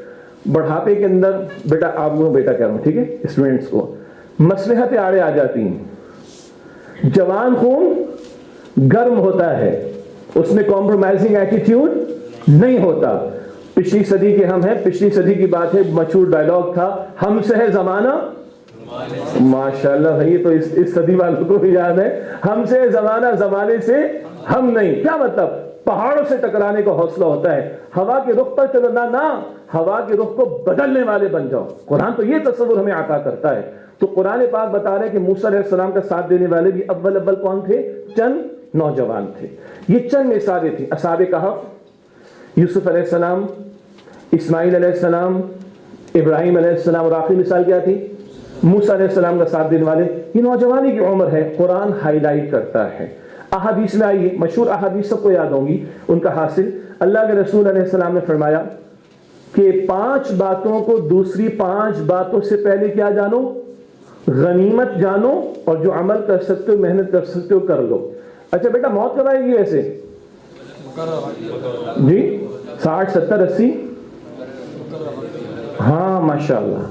بڑھاپے کے اندر بیٹا، آپ کو بیٹا کہہ رہا ہوں، ٹھیک ہے، اسٹوڈنٹس کو مصلحتیں آڑے آ جاتی ہیں۔ جوان خون گرم ہوتا ہے، اس میں کمپرومائزنگ ایٹیٹیوڈ نہیں ہوتا۔ پچھلی صدی کے ہم ہیں، پچھلی صدی کی بات ہے، مشہور ڈائلاگ تھا، ہم سے ہے زمانہ، ماشاءاللہ بھائی، تو اس صدی والوں کو بھی یاد ہے، ہم سے زمانہ، زمانے سے ہم نہیں۔ کیا مطلب؟ پہاڑوں سے ٹکرانے کا حوصلہ ہوتا ہے، ہوا کے رخ پر چلو نہ، ہوا کے رخ کو بدلنے والے بن جاؤ۔ قرآن تو یہ تصور ہمیں عطا کرتا ہے۔ تو قرآن پاک بتا رہے ہیں کہ موسیٰ علیہ السلام کا ساتھ دینے والے بھی اول کون تھے؟ چند نوجوان تھے۔ یہ چند مثالیں تھیں، اصحاب کہف، یوسف علیہ السلام، اسماعیل علیہ السلام، ابراہیم علیہ السلام، اور آخری مثال کیا تھی؟ موسیٰ علیہ السلام کا ساتھ دینے والے۔ یہ نوجوانی کی عمر ہے، قرآن ہائی لائٹ کرتا ہے احادیث میں آئی ہے، مشہور احادیث سب کو یاد ہوں گی، ان کا حاصل اللہ کے رسول علیہ السلام نے فرمایا کہ 5 باتوں کو دوسری 5 باتوں سے پہلے کیا جانو؟ غنیمت جانو، اور جو عمل کر سکتے ہو، محنت کر سکتے ہو، کر لو۔ اچھا بیٹا موت کب آئے گی ویسے؟ جی 60 70 80؟ ہاں ماشاءاللہ۔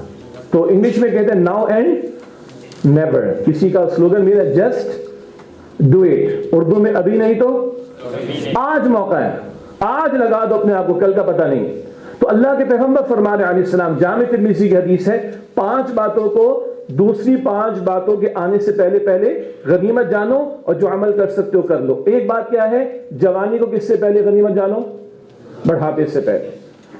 تو انگلش میں کہتے ہیں ناؤ اینڈ نیور، کسی کا سلوگن میرا جسٹ ڈو اٹ، اردو میں ابھی نہیں تو آج موقع ہے، آج لگا دو اپنے آپ کو، کل کا پتہ نہیں۔ تو اللہ کے پیغمبر فرما رہے علیہ السلام، جامع ترمذی کی حدیث ہے، 5 باتوں کو دوسری 5 باتوں کے آنے سے پہلے پہلے غنیمت جانو، اور جو عمل کر سکتے ہو کر لو۔ ایک بات کیا ہے؟ جوانی کو کس سے پہلے غنیمت جانو؟ بڑھاپے سے پہلے،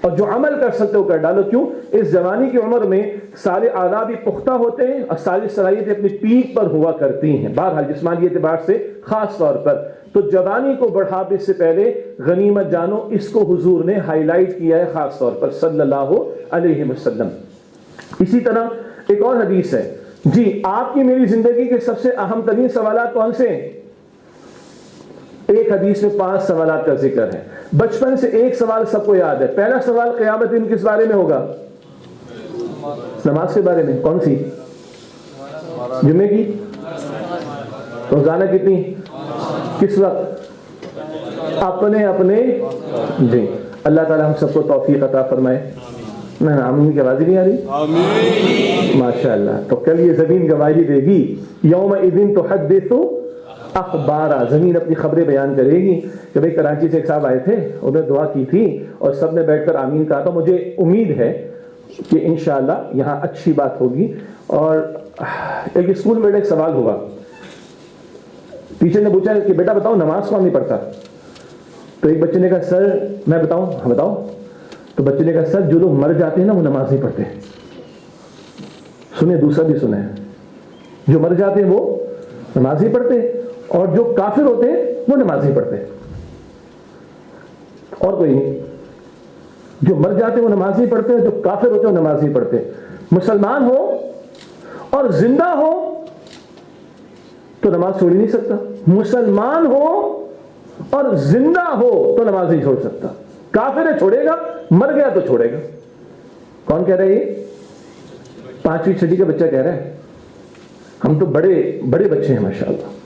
اور جو عمل کر سکتے ہو کر ڈالو۔ کیوں؟ اس جوانی کی عمر میں سارے اعضاء بھی پختہ ہوتے ہیں اور ساری صلاحیتیں اپنی پیک پر ہوا کرتی ہیں، بہرحال جسمانی اعتبار سے خاص طور پر۔ تو جوانی کو بڑھاپے سے پہلے غنیمت جانو، اس کو حضور نے ہائی لائٹ کیا ہے خاص طور پر صلی اللہ علیہ وسلم۔ اسی طرح ایک اور حدیث ہے، جی آپ کی میری زندگی کے سب سے اہم ترین سوالات کون سے ہیں؟ ایک حدیث میں 5 سوالات کا ذکر ہے۔ بچپن سے ایک سوال سب کو یاد ہے، پہلا سوال قیامت دن کس بارے میں ہوگا؟ نماز کے بارے میں۔ کون سی؟ جمعے کی؟ روزانہ کتنی؟ کس وقت؟ اپنے اپنے جی اللہ تعالی ہم سب کو توفیق عطا فرمائے۔ آمین کی آواز ہی نہیں آ رہی؟ ماشاء اللہ۔ تو کل یہ زمین گواہی دے گی، یومئذ تحدث اخبارا، زمین اپنی خبریں بیان کرے گی کہ بھئی کراچی سے ایک صاحب آئے تھے، انہوں نے دعا کی تھی اور سب نے بیٹھ کر آمین کہا تھا۔ مجھے امید ہے کہ انشاءاللہ یہاں اچھی بات ہوگی۔ اور ایک اسکول میں ایک سوال ہوا، ٹیچر نے پوچھا کہ بیٹا بتاؤ نماز کون نہیں پڑھتا؟ تو ایک بچے نے کہا سر میں بتاؤں؟ ہاں بتاؤ۔ تو بچے نے کہا سر جو لوگ مر جاتے ہیں نا وہ نماز نہیں پڑھتے۔ سنیں دوسرا بھی سنیں، جو مر جاتے ہیں وہ نماز نہیں پڑھتے، اور جو کافر ہوتے ہیں وہ نماز نہیں پڑھتے، اور کوئی نہیں۔ جو مر جاتے ہیں وہ نماز نہیں پڑھتے، جو کافر ہوتے ہیں وہ نماز نہیں پڑھتے۔ مسلمان ہو اور زندہ ہو تو نماز چھوڑ ہی نہیں سکتا، مسلمان ہو اور زندہ ہو تو نماز نہیں چھوڑ سکتا۔ کافر ہے چھوڑے گا، مر گیا تو چھوڑے گا۔ کون کہہ رہا ہے یہ؟ 5ویں 6ویں کا بچہ کہہ رہا ہے۔ ہم تو بڑے بڑے بچے ہیں ماشاءاللہ۔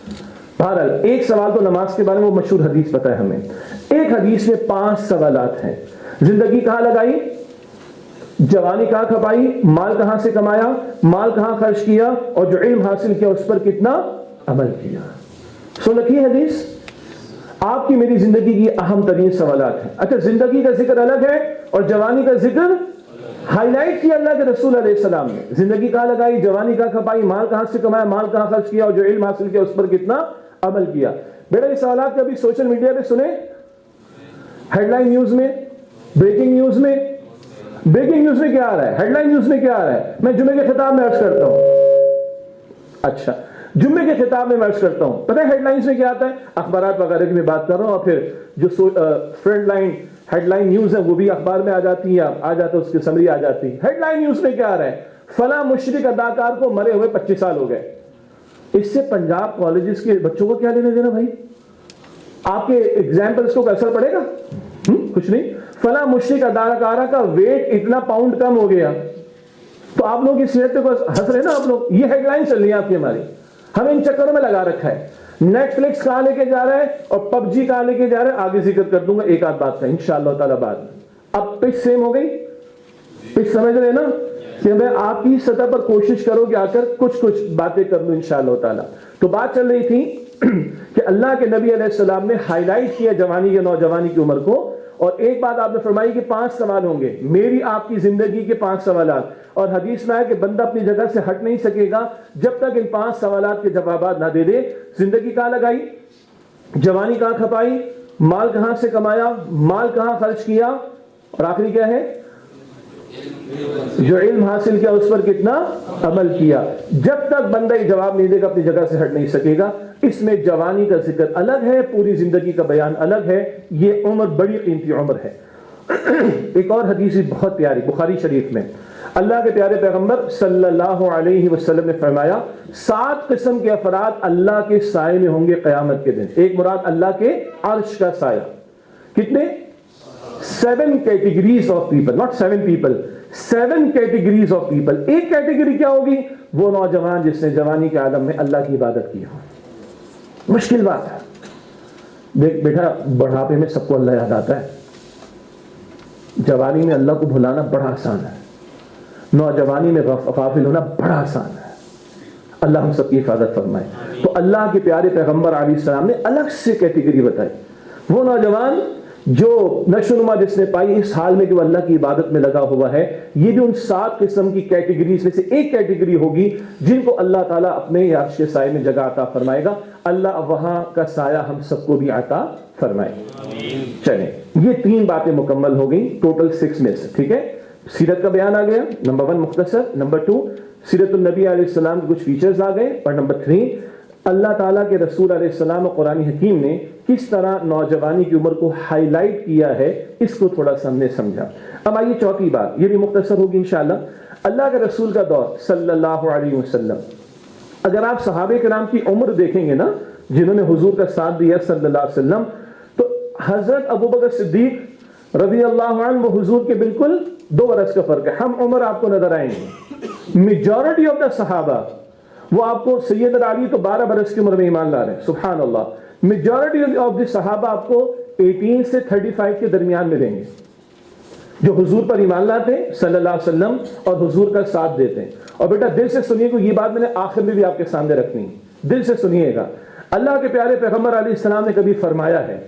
بہرحال ایک سوال تو نماز کے بارے میں وہ مشہور حدیث پتہ ہے ہمیں۔ ایک حدیث میں 5 سوالات ہیں۔ زندگی کہاں لگائی؟ جوانی کہاں کھپائی؟ مال کہاں سے کمایا؟ مال کہاں خرچ کیا؟ اور جو علم حاصل کیا اس پر کتنا عمل کیا؟ سن رکھی حدیث؟ آپ کی میری زندگی کی اہم ترین سوالات ہیں۔ اچھا زندگی کا ذکر الگ ہے اور جوانی کا ذکر ہائی لائٹ کیا اللہ کے رسول علیہ السلام نے۔ زندگی کہاں لگائی، جوانی کہاں کھپائی، مال کہاں سے کمایا، مال کہاں خرچ کیا، اور جو علم حاصل کیا اس پر کتنا عمل کیا۔ بیٹا یہ سوالات کبھی سوشل میڈیا پہ سنے؟ ہیڈ لائن نیوز میں، بریکنگ نیوز میں؟ بریکنگ نیوز میں کیا آ رہا ہے؟ ہیڈ لائن نیوز میں کیا آ رہا ہے؟ میں جمعے کے خطاب میں عرض کرتا ہوں۔ اچھا جمعے کے خطاب میں عرض کرتا ہوں، پتہ ہے ہیڈ لائنز میں کیا آتا ہے؟ اخبارات وغیرہ کی میں بات کر رہا ہوں، اور پھر جو front line headline news ہے وہ بھی اخبار میں آ جاتی ہے، آ جاتا ہے اس کی سمری آ جاتی ہے۔ ہیڈ لائن نیوز میں کیا آ رہا ہے؟ فلاں مشرک اداکار کو مرے ہوئے 25 سال ہو گئے۔ اس سے پنجاب کالجز کے بچوں کو کیا لینا دینا بھائی؟ آپ کے ایگزامپلس کو اثر پڑے گا؟ کچھ نہیں۔ فلاں مشرک اداکارہ کا ویٹ اتنا پاؤنڈ کم ہو گیا، تو آپ لوگ اس صحت پہ ہنس رہے نا آپ لوگ، یہ ہیڈ لائن چل رہی ہے آپ کی ہماری، ہم ان چکروں میں لگا رکھا ہے۔ نیٹ فلکس کہاں لے کے جا رہا ہے اور پب جی کہاں لے کے جا رہا ہے، آگے ذکر کر دوں گا ایک آدھ بات کا انشاءاللہ تعالیٰ بعد میں۔ اب پچ سیم ہو گئی، پچ سمجھ رہے نا کہ میں آپ کی سطح پر کوشش کروں کہ آ کر کچھ باتیں کر لوں انشاءاللہ تعالیٰ۔ تو بات چل رہی تھی کہ اللہ کے نبی علیہ السلام نے ہائی لائٹ کیا جوانی یا نوجوانی کی عمر کو، اور ایک بات آپ نے فرمائی کہ 5 سوال ہوں گے، میری آپ کی زندگی کے 5 سوالات، اور حدیث میں ہے کہ بندہ اپنی جگہ سے ہٹ نہیں سکے گا جب تک ان 5 سوالات کے جوابات نہ دے دے۔ زندگی کہاں لگائی، جوانی کہاں کھپائی، مال کہاں سے کمایا، مال کہاں خرچ کیا، اور آخری کیا ہے؟ جو علم حاصل کیا اس پر کتنا عمل کیا۔ جب تک بندہ یہ جواب نہیں دے گا اپنی جگہ سے ہٹ نہیں سکے گا۔ اس میں جوانی کا ذکر الگ ہے، پوری زندگی کا بیان الگ ہے، یہ عمر بڑی قیمتی عمر ہے۔ ایک اور حدیث بہت پیاری بخاری شریف میں اللہ کے پیارے پیغمبر صلی اللہ علیہ وسلم نے فرمایا 7 قسم کے افراد اللہ کے سائے میں ہوں گے قیامت کے دن. ایک مراد اللہ کے عرش کا سایہ. کتنے؟ 7 categories of people, not 7 people, 7 categories of people. ایک کیٹیگری کیا ہوگی؟ وہ نوجوان جس نے جوانی کے عالم میں اللہ کی عبادت کی ہو. مشکل بات ہے. دیکھ بیٹا بڑھاپے میں سب کو اللہ یاد آتا ہے, جوانی میں اللہ کو بھلانا بڑا آسان ہے, نوجوانی میں غافل ہونا بڑا آسان ہے. اللہ ہم سب کی حفاظت فرمائے. تو اللہ کے پیارے پیغمبر علیہ السلام نے الگ سے کیٹیگری بتائی. وہ نوجوان جو نشوونما جس نے پائی اس حال میں کہ وہ اللہ کی عبادت میں لگا ہوا ہے, یہ بھی ان 7 قسم کی کیٹیگریز میں سے ایک کیٹیگری ہوگی جن کو اللہ تعالیٰ اپنے عرش کے سائے میں جگہ عطا فرمائے گا. اللہ وہاں کا سایہ ہم سب کو بھی عطا فرمائے. چلیں, یہ 3 باتیں مکمل ہو گئیں ٹوٹل 6 میں سے. ٹھیک ہے, سیرت کا بیان آ گیا, نمبر 1 مختصر, نمبر 2 سیرت النبی علیہ السلام کے کچھ فیچرز آ گئے, اور نمبر 3 اللہ تعالیٰ کے رسول علیہ السلام اور قرآن حکیم نے کس طرح نوجوانی کی عمر کو ہائی لائٹ کیا ہے, اس کو تھوڑا سا ہم نے سمجھا. اب آئیے چوتھی بات, یہ بھی مختصر ہوگی انشاءاللہ. اللہ کے رسول کا دور صلی اللہ علیہ وسلم, اگر آپ صحابہ کرام کی عمر دیکھیں گے نا جنہوں نے حضور کا ساتھ دیا صلی اللہ علیہ وسلم, تو حضرت ابوبکر صدیق رضی اللہ عنہ وہ حضور کے بالکل 2 برس کا فرق ہے. ہم عمر آپ کو نظر آئیں گے. میجورٹی آف دا صحابہ وہ آپ کو, سیدنا علی تو 12 برس کی عمر میں ایمان لا رہے ہیں, سبحان اللہ. میجورٹی آف دی صحابہ آپ کو 18 سے 35 کے درمیان میں دیں گے جو حضور پر ایمان لاتے ہیں صلی اللہ علیہ وسلم اور حضور کا ساتھ دیتے ہیں. اور بیٹا دل سے سنیے کو, یہ بات میں نے آخر میں بھی آپ کے سامنے رکھنی ہے, دل سے سنیے گا. اللہ کے پیارے پیغمبر علیہ السلام نے کبھی فرمایا ہے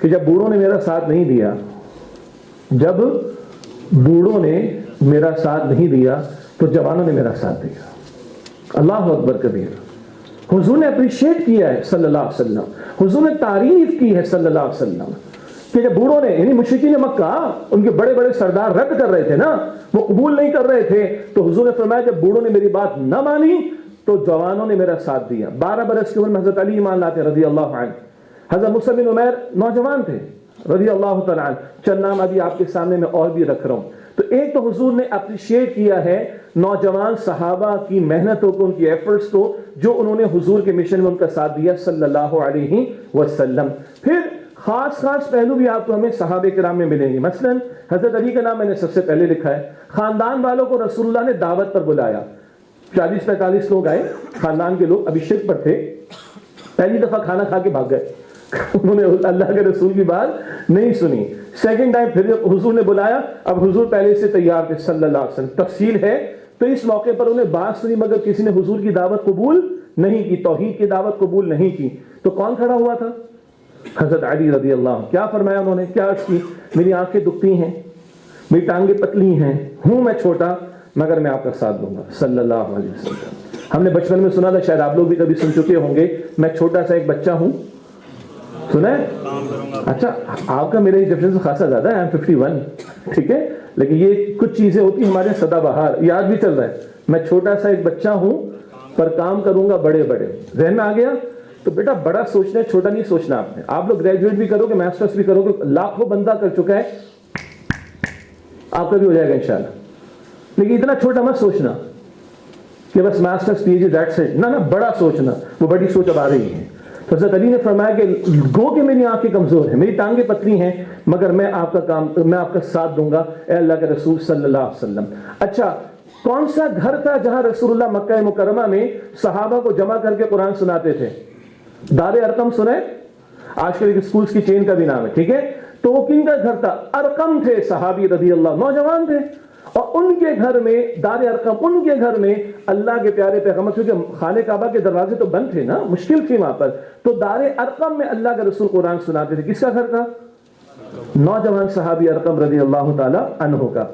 کہ جب بوڑھوں نے میرا ساتھ نہیں دیا, جب بوڑھوں نے میرا ساتھ نہیں دیا تو جوانوں نے میرا ساتھ دیا. اللہ اکبر کبیر. حضور نے اپریشیٹ کیا ہے صلی اللہ علیہ وسلم, حضور نے تعریف کی ہے صلی اللہ علیہ وسلم کہ جب بوڑھوں نے یعنی مشرکین مکہ ان کے بڑے بڑے سردار رد کر رہے تھے نا, وہ قبول نہیں کر رہے تھے, تو حضور نے فرمایا جب بوڑھوں نے میری بات نہ مانی تو جوانوں نے میرا ساتھ دیا. 12 برس کی عمر میں حضرت علی ایمان لاتے رضی اللہ عنہ, حضرت مصعب بن عمیر نوجوان تھے رضی اللہ تعالیٰ عنہ. چند نام ابھی آپ کے سامنے میں اور بھی رکھ رہا ہوں. تو ایک تو حضور نے اپریشیٹ کیا ہے نوجوان صحابہ کی محنتوں کو, ان کی ایفرٹس کو, جو انہوں نے حضور کے مشن میں ان کا ساتھ دیا صلی اللہ علیہ وسلم. پھر خاص پہلو بھی آپ کو ہمیں صحابہ کرام میں ملیں گے. مثلا حضرت علی کا نام میں نے سب سے پہلے لکھا ہے. خاندان والوں کو رسول اللہ نے دعوت پر بلایا, 40-45 لوگ آئے خاندان کے لوگ, ابھی شرک پر تھے, پہلی دفعہ کھانا کھا کے بھاگ گئے, انہوں نے اللہ کے رسول کی بات نہیں سنی. سیکنڈ ٹائم پھر حضور نے بلایا, اب حضور پہلے سے تیار تھے صلی اللہ علیہ وسلم. تفصیل ہے تو اس موقع پر انہیں بات سنی مگر کسی نے حضور کی دعوت قبول نہیں کی, توحید کی دعوت قبول نہیں کی. تو کون کھڑا ہوا تھا؟ حضرت علی رضی اللہ عنہ. کیا فرمایا انہوں نے, کیا عرض کی, میری آنکھیں دکھتی ہیں, میری ٹانگیں پتلی ہیں, ہوں میں چھوٹا مگر میں آپ کا ساتھ دوں گا صلی اللہ علیہ وسلم. ہم نے بچپن میں سنا تھا, شاید آپ لوگ بھی کبھی سن چکے ہوں گے, میں چھوٹا سا ایک بچہ ہوں, سنا ہے؟ اچھا آپ کا میرا ڈفرینس خاصا زیادہ ہے, 51, ٹھیک ہے, لیکن یہ کچھ چیزیں ہوتی ہیں ہمارے سدا بہار, یاد بھی چل رہا ہے. میں چھوٹا سا ایک بچہ ہوں پر کام کروں گا بڑے بڑے. ذہن میں آ گیا؟ تو بیٹا بڑا سوچنا ہے, چھوٹا نہیں سوچنا. آپ نے, آپ لوگ گریجویٹ بھی کرو گے, ماسٹرز بھی کرو گے, لاکھوں بندہ کر چکا ہے, آپ کا بھی ہو جائے گا انشاءاللہ. لیکن اتنا چھوٹا مت سوچنا کہ بس masters P H D that's it, نہ بڑا سوچنا. وہ بڑی سوچ اب آ رہی ہے. تو حضرت علی نے فرمایا کہ گو کہ میری آنکھیں کمزور ہیں, میری ٹانگیں پتلی ہیں, مگر میں آپ کا ساتھ دوں گا اے اللہ کے رسول صلی اللہ علیہ وسلم. اچھا کون سا گھر تھا جہاں رسول اللہ مکہ مکرمہ میں صحابہ کو جمع کر کے قرآن سناتے تھے؟ دار ارقم سنے, آج کل ایک سکولز کی چین کا بھی نام ہے, ٹھیک ہے. تو وہ کن کا گھر تھا؟ ارقم تھے صحابی رضی اللہ, نوجوان تھے, اور ان کے گھر میں دار ارقم, ان کے گھر میں اللہ کے پیارے پیغمبر, کیونکہ خانہ کعبہ کے دروازے تو بند تھے نا, مشکل تھی وہاں پر, تو دار ارقم میں اللہ کے رسول قرآن سناتے تھے. کس کا گھر تھا؟ نوجوان صحابی ارقم رضی اللہ تعالی عنہ کا.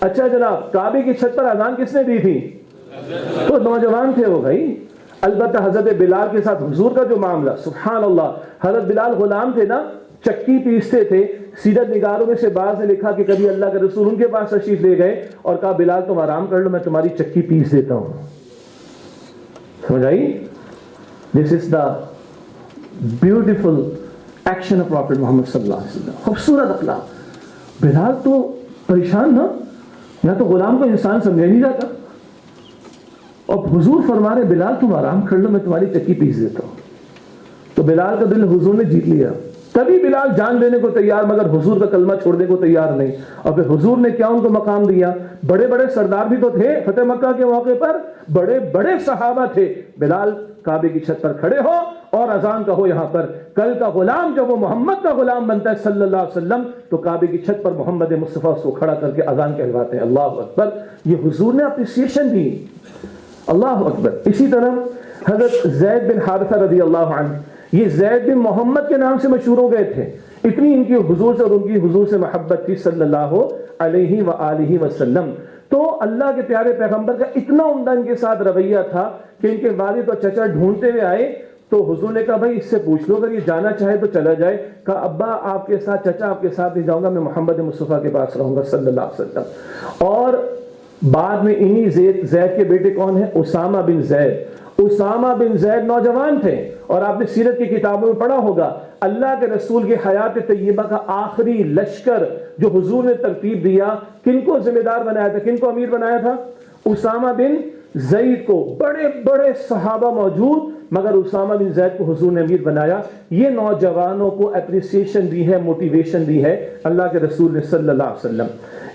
اچھا جناب, کعبے کی چھت پر اذان کس نے دی تھی؟ تو نوجوان تھے وہ بھائی. البتہ حضرت بلال کے ساتھ حضور کا جو معاملہ, سبحان اللہ, حضرت بلال غلام تھے نا, چکی پیستے تھے. سیرت نگاروں میں سے بعض نے لکھا کہ کبھی اللہ کے رسول ان کے پاس تشریف لے گئے اور کہا بلال تم آرام کر لو, میں تمہاری چکی پیس دیتا ہوں. سمجھ آئی؟ This is the beautiful action of prophet Muhammad صلی اللہ علیہ وسلم. خوبصورت اخلاق. بلال تو پریشان نا، یا تو غلام کو انسان سمجھا نہیں جاتا. اور حضور فرما رہے بلال تم آرام کر لو، میں تمہاری چکی پیس دیتا ہوں. تو بلال کا دل حضور نے جیت لیا. تبھی بلال جان دینے کو تیار مگر حضور کا کلمہ چھوڑنے کو تیار نہیں. اور پھر حضور نے کیا ان کو مقام دیا. بڑے بڑے سردار بھی تو تھے فتح مکہ کے موقع پر، بڑے بڑے صحابہ تھے. بلال کعبے کی چھت پر کھڑے ہو اور اذان کہو یہاں پر. کل کا غلام جب وہ محمد کا غلام بنتا ہے صلی اللہ علیہ وسلم تو کعبے کی چھت پر محمد مصطفیٰ کو کھڑا کر کے اذان کہلواتے ہیں. اللہ اکبر. یہ حضور نے اپریسیشن دی. اللہ اکبر. اسی طرح حضرت زید بن حارثہ رضی اللہ عنہ، یہ زید بن محمد کے نام سے مشہور ہو گئے تھے. اتنی ان کی حضور سے اور ان کی حضور سے محبت تھی صلی اللہ علیہ وآلہ وسلم. تو اللہ کے پیارے پیغمبر کا اتنا عمدہ ان کے ساتھ رویہ تھا کہ ان کے والد اور چچا ڈھونڈتے ہوئے آئے تو حضور نے کہا بھائی اس سے پوچھ لو، اگر یہ جانا چاہے تو چلا جائے. کہا ابا آپ کے ساتھ، چچا آپ کے ساتھ نہیں جاؤں گا، میں محمد مصطفیٰ کے پاس رہوں گا صلی اللہ علیہ وسلم. اور بعد میں انہی زید کے بیٹے کون ہیں؟ اسامہ بن زید. اسامہ بن زید نوجوان تھے اور آپ نے سیرت کی کتابوں میں پڑھا ہوگا اللہ کے رسول کی حیات طیبہ کا آخری لشکر جو حضور نے ترتیب دیا، کن کو ذمہ دار بنایا تھا، کن کو امیر بنایا تھا؟ اسامہ بن زید کو. بڑے بڑے صحابہ موجود مگر اسامہ بن زید کو حضور نے امیر بنایا. یہ نوجوانوں کو اپریسیشن دی ہے، موٹیویشن دی ہے اللہ کے رسول نے صلی اللہ علیہ وسلم.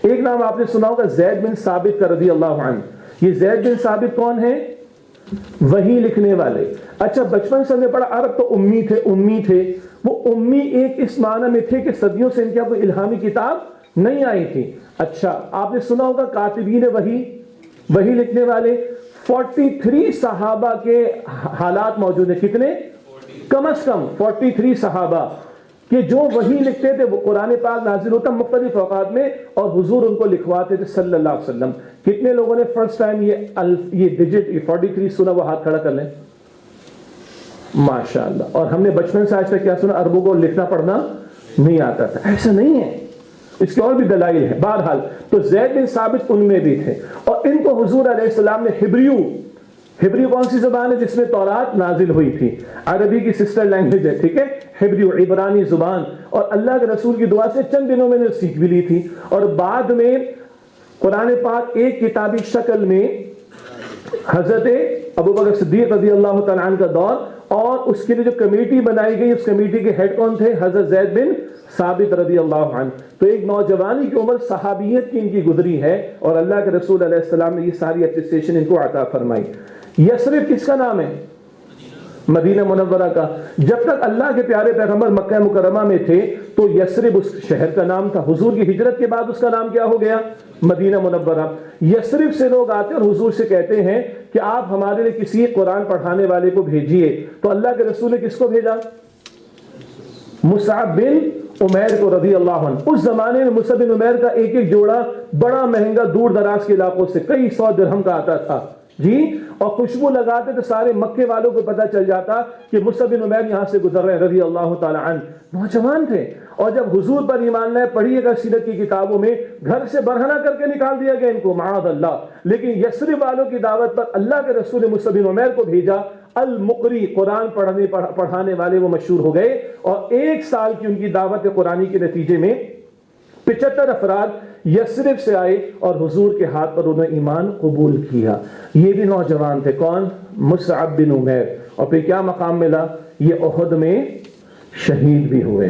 ایک نام آپ نے سنا ہوگا زید بن ثابت کا رضی اللہ عنہ. یہ زید بن ثابت کون ہے؟ وہی لکھنے والے. اچھا بچپن سے ہم نے پڑھا عرب تو امی تھے. وہ امی ایک اس معنی میں تھے کہ صدیوں سے ان کے کوئی الہامی کتاب نہیں آئی تھی. اچھا آپ نے سنا ہوگا کاتبین وہی لکھنے والے. 43 صحابہ کے حالات موجود ہیں. کتنے؟ کم از کم 43 صحابہ کہ جو وہی لکھتے تھے. وہ قرآن پاک نازل ہوتا مختلف اوقات میں اور حضور ان کو لکھواتے تھے صلی اللہ علیہ وسلم. کتنے لوگوں نے فرسٹ ٹائم یہ ڈیجٹ 43 سنا؟ وہ ہاتھ کھڑا کر لیں. ماشاءاللہ. اور ہم نے بچپن سے آج تک کیا سنا؟ عربوں کو لکھنا پڑھنا نہیں آتا تھا. ایسا نہیں ہے، اس کے اور بھی دلائل ہیں. بہرحال تو زید بن ثابت ان میں بھی تھے اور ان کو حضور علیہ السلام نے ہبریو کون سی زبان ہے جس میں تورات نازل ہوئی تھی؟ عربی کی سسٹر لینگویج ہے، ٹھیک ہے، ہبریو عبرانی زبان. اور اللہ کے رسول کی دعا سے چند دنوں میں نے سیکھ بھی لی تھی. اور بعد میں قرآن پاک ایک کتابی شکل میں حضرت ابوبکر صدیق رضی اللہ تعالیٰ عنہ کا دور، اور اس کے لیے جو کمیٹی بنائی گئی اس کمیٹی کے ہیڈ کون تھے؟ حضرت زید بن ثابت رضی اللہ عنہ. تو ایک نوجوانی کی عمر صحابیت کی ان کی گزری ہے اور اللہ کے رسول علیہ السلام نے یہ ساری اپریسیشن ان کو عطا فرمائی. یثرب کس کا نام ہے؟ مدینہ منورہ کا. جب تک اللہ کے پیارے پیغمبر مکہ مکرمہ میں تھے تو یثرب اس شہر کا نام تھا. حضور کی ہجرت کے بعد اس کا نام کیا ہو گیا؟ مدینہ منورہ. یثرب سے لوگ آتے اور حضور سے کہتے ہیں کہ آپ ہمارے لیے کسی قرآن پڑھانے والے کو بھیجیے. تو اللہ کے رسول نے کس کو بھیجا؟ مصعب بن عمیر کو رضی اللہ عنہ. اس زمانے میں مصعب بن عمیر کا ایک جوڑا بڑا مہنگا دور دراز کے علاقوں سے کئی 100 درہم کا آتا تھا جی. اور خوشبو لگاتے تو سارے مکے والوں کو پتہ چل جاتا کہ مصعب بن عمیر یہاں سے گزر رہے ہیں رضی اللہ تعالی عنہ. نوجوان تھے اور جب حضور پر ایمان لائے، پڑھیے گا سیرت کی کتابوں میں، گھر سے برہنہ کر کے نکال دیا گیا ان کو معاذ اللہ. لیکن یثرب والوں کی دعوت پر اللہ کے رسول مصعب بن عمیر کو بھیجا. المقری قرآن پڑھانے والے وہ مشہور ہو گئے اور 1 سال کی ان کی دعوت قرآنی کے نتیجے میں 75 افراد یثرب سے آئے اور حضور کے ہاتھ پر انہوں نے ایمان قبول کیا. یہ بھی نوجوان تھے. کون؟ مصعب بن عمیر. اور پھر کیا مقام ملا؟ یہ احد میں شہید بھی ہوئے.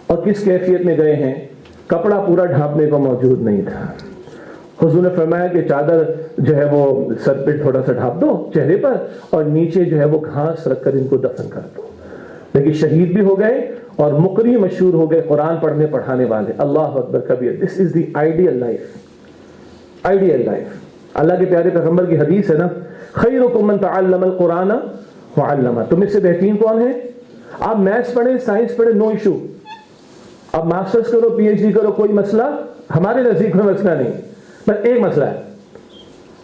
اور کس کیفیت میں گئے ہیں؟ کپڑا پورا ڈھانپنے کو موجود نہیں تھا. حضور نے فرمایا کہ چادر جو ہے وہ سر پہ تھوڑا سا ڈھانپ دو چہرے پر اور نیچے جو ہے وہ گھاس رکھ کر ان کو دفن کر دو. لیکن شہید بھی ہو گئے اور مقری مشہور ہو گئے، قرآن پڑھنے پڑھانے والے. اللہ اکبر کبیر. This is the ideal life. Ideal life. اللہ کے پیارے پیغمبر کی حدیث ہے نا، خیرکم من تعلم القرآن وعلمہ. تم سے بہترین کون ہے؟ آپ میتھس پڑھیں، سائنس پڑھیں، نو ایشو. آپ ماسٹرز کرو، پی ایچ ڈی کرو، کوئی مسئلہ ہمارے نزدیک میں مسئلہ نہیں. بس ایک مسئلہ ہے،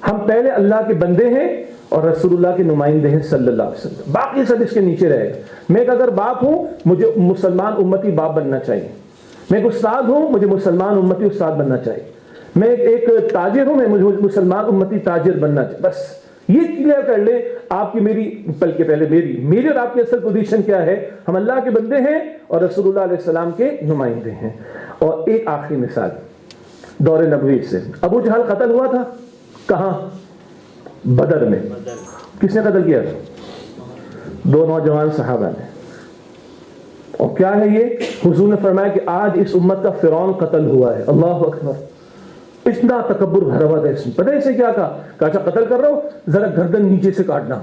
ہم پہلے اللہ کے بندے ہیں اور رسول اللہ کے نمائندے ہیں صلی اللہ علیہ وسلم. باقی سب اس کے نیچے رہے گا. میں ایک اگر باپ ہوں، مجھے مسلمان امتی باپ بننا چاہیے. میں ایک استاد ہوں، مجھے مسلمان امتی استاد بننا چاہیے. میں ایک تاجر ہوں، میں مجھے مسلمان امتی تاجر بننا چاہیے. بس یہ کلیئر کر لے آپ کی میری، بلکہ پہلے میری اور آپ کی اصل پوزیشن کیا ہے. ہم اللہ کے بندے ہیں اور رسول اللہ علیہ السلام کے نمائندے ہیں. اور ایک آخری مثال دور نبوی سے. ابو جہل قتل ہوا تھا کہاں؟ بدر میں. کس نے قتل کیا تھا؟ 2 نوجوان صحابہ نے. اور کیا ہے یہ؟ حضور نے فرمایا کہ آج اس امت کا فرعون قتل ہوا ہے. اللہ اکبر. اتنا تکبر بھرا ہوا تھا اس میں. پتہ ہے اسے کیا کہا؟ اچھا قتل کر رہا ہو ذرا گردن نیچے سے کاٹنا.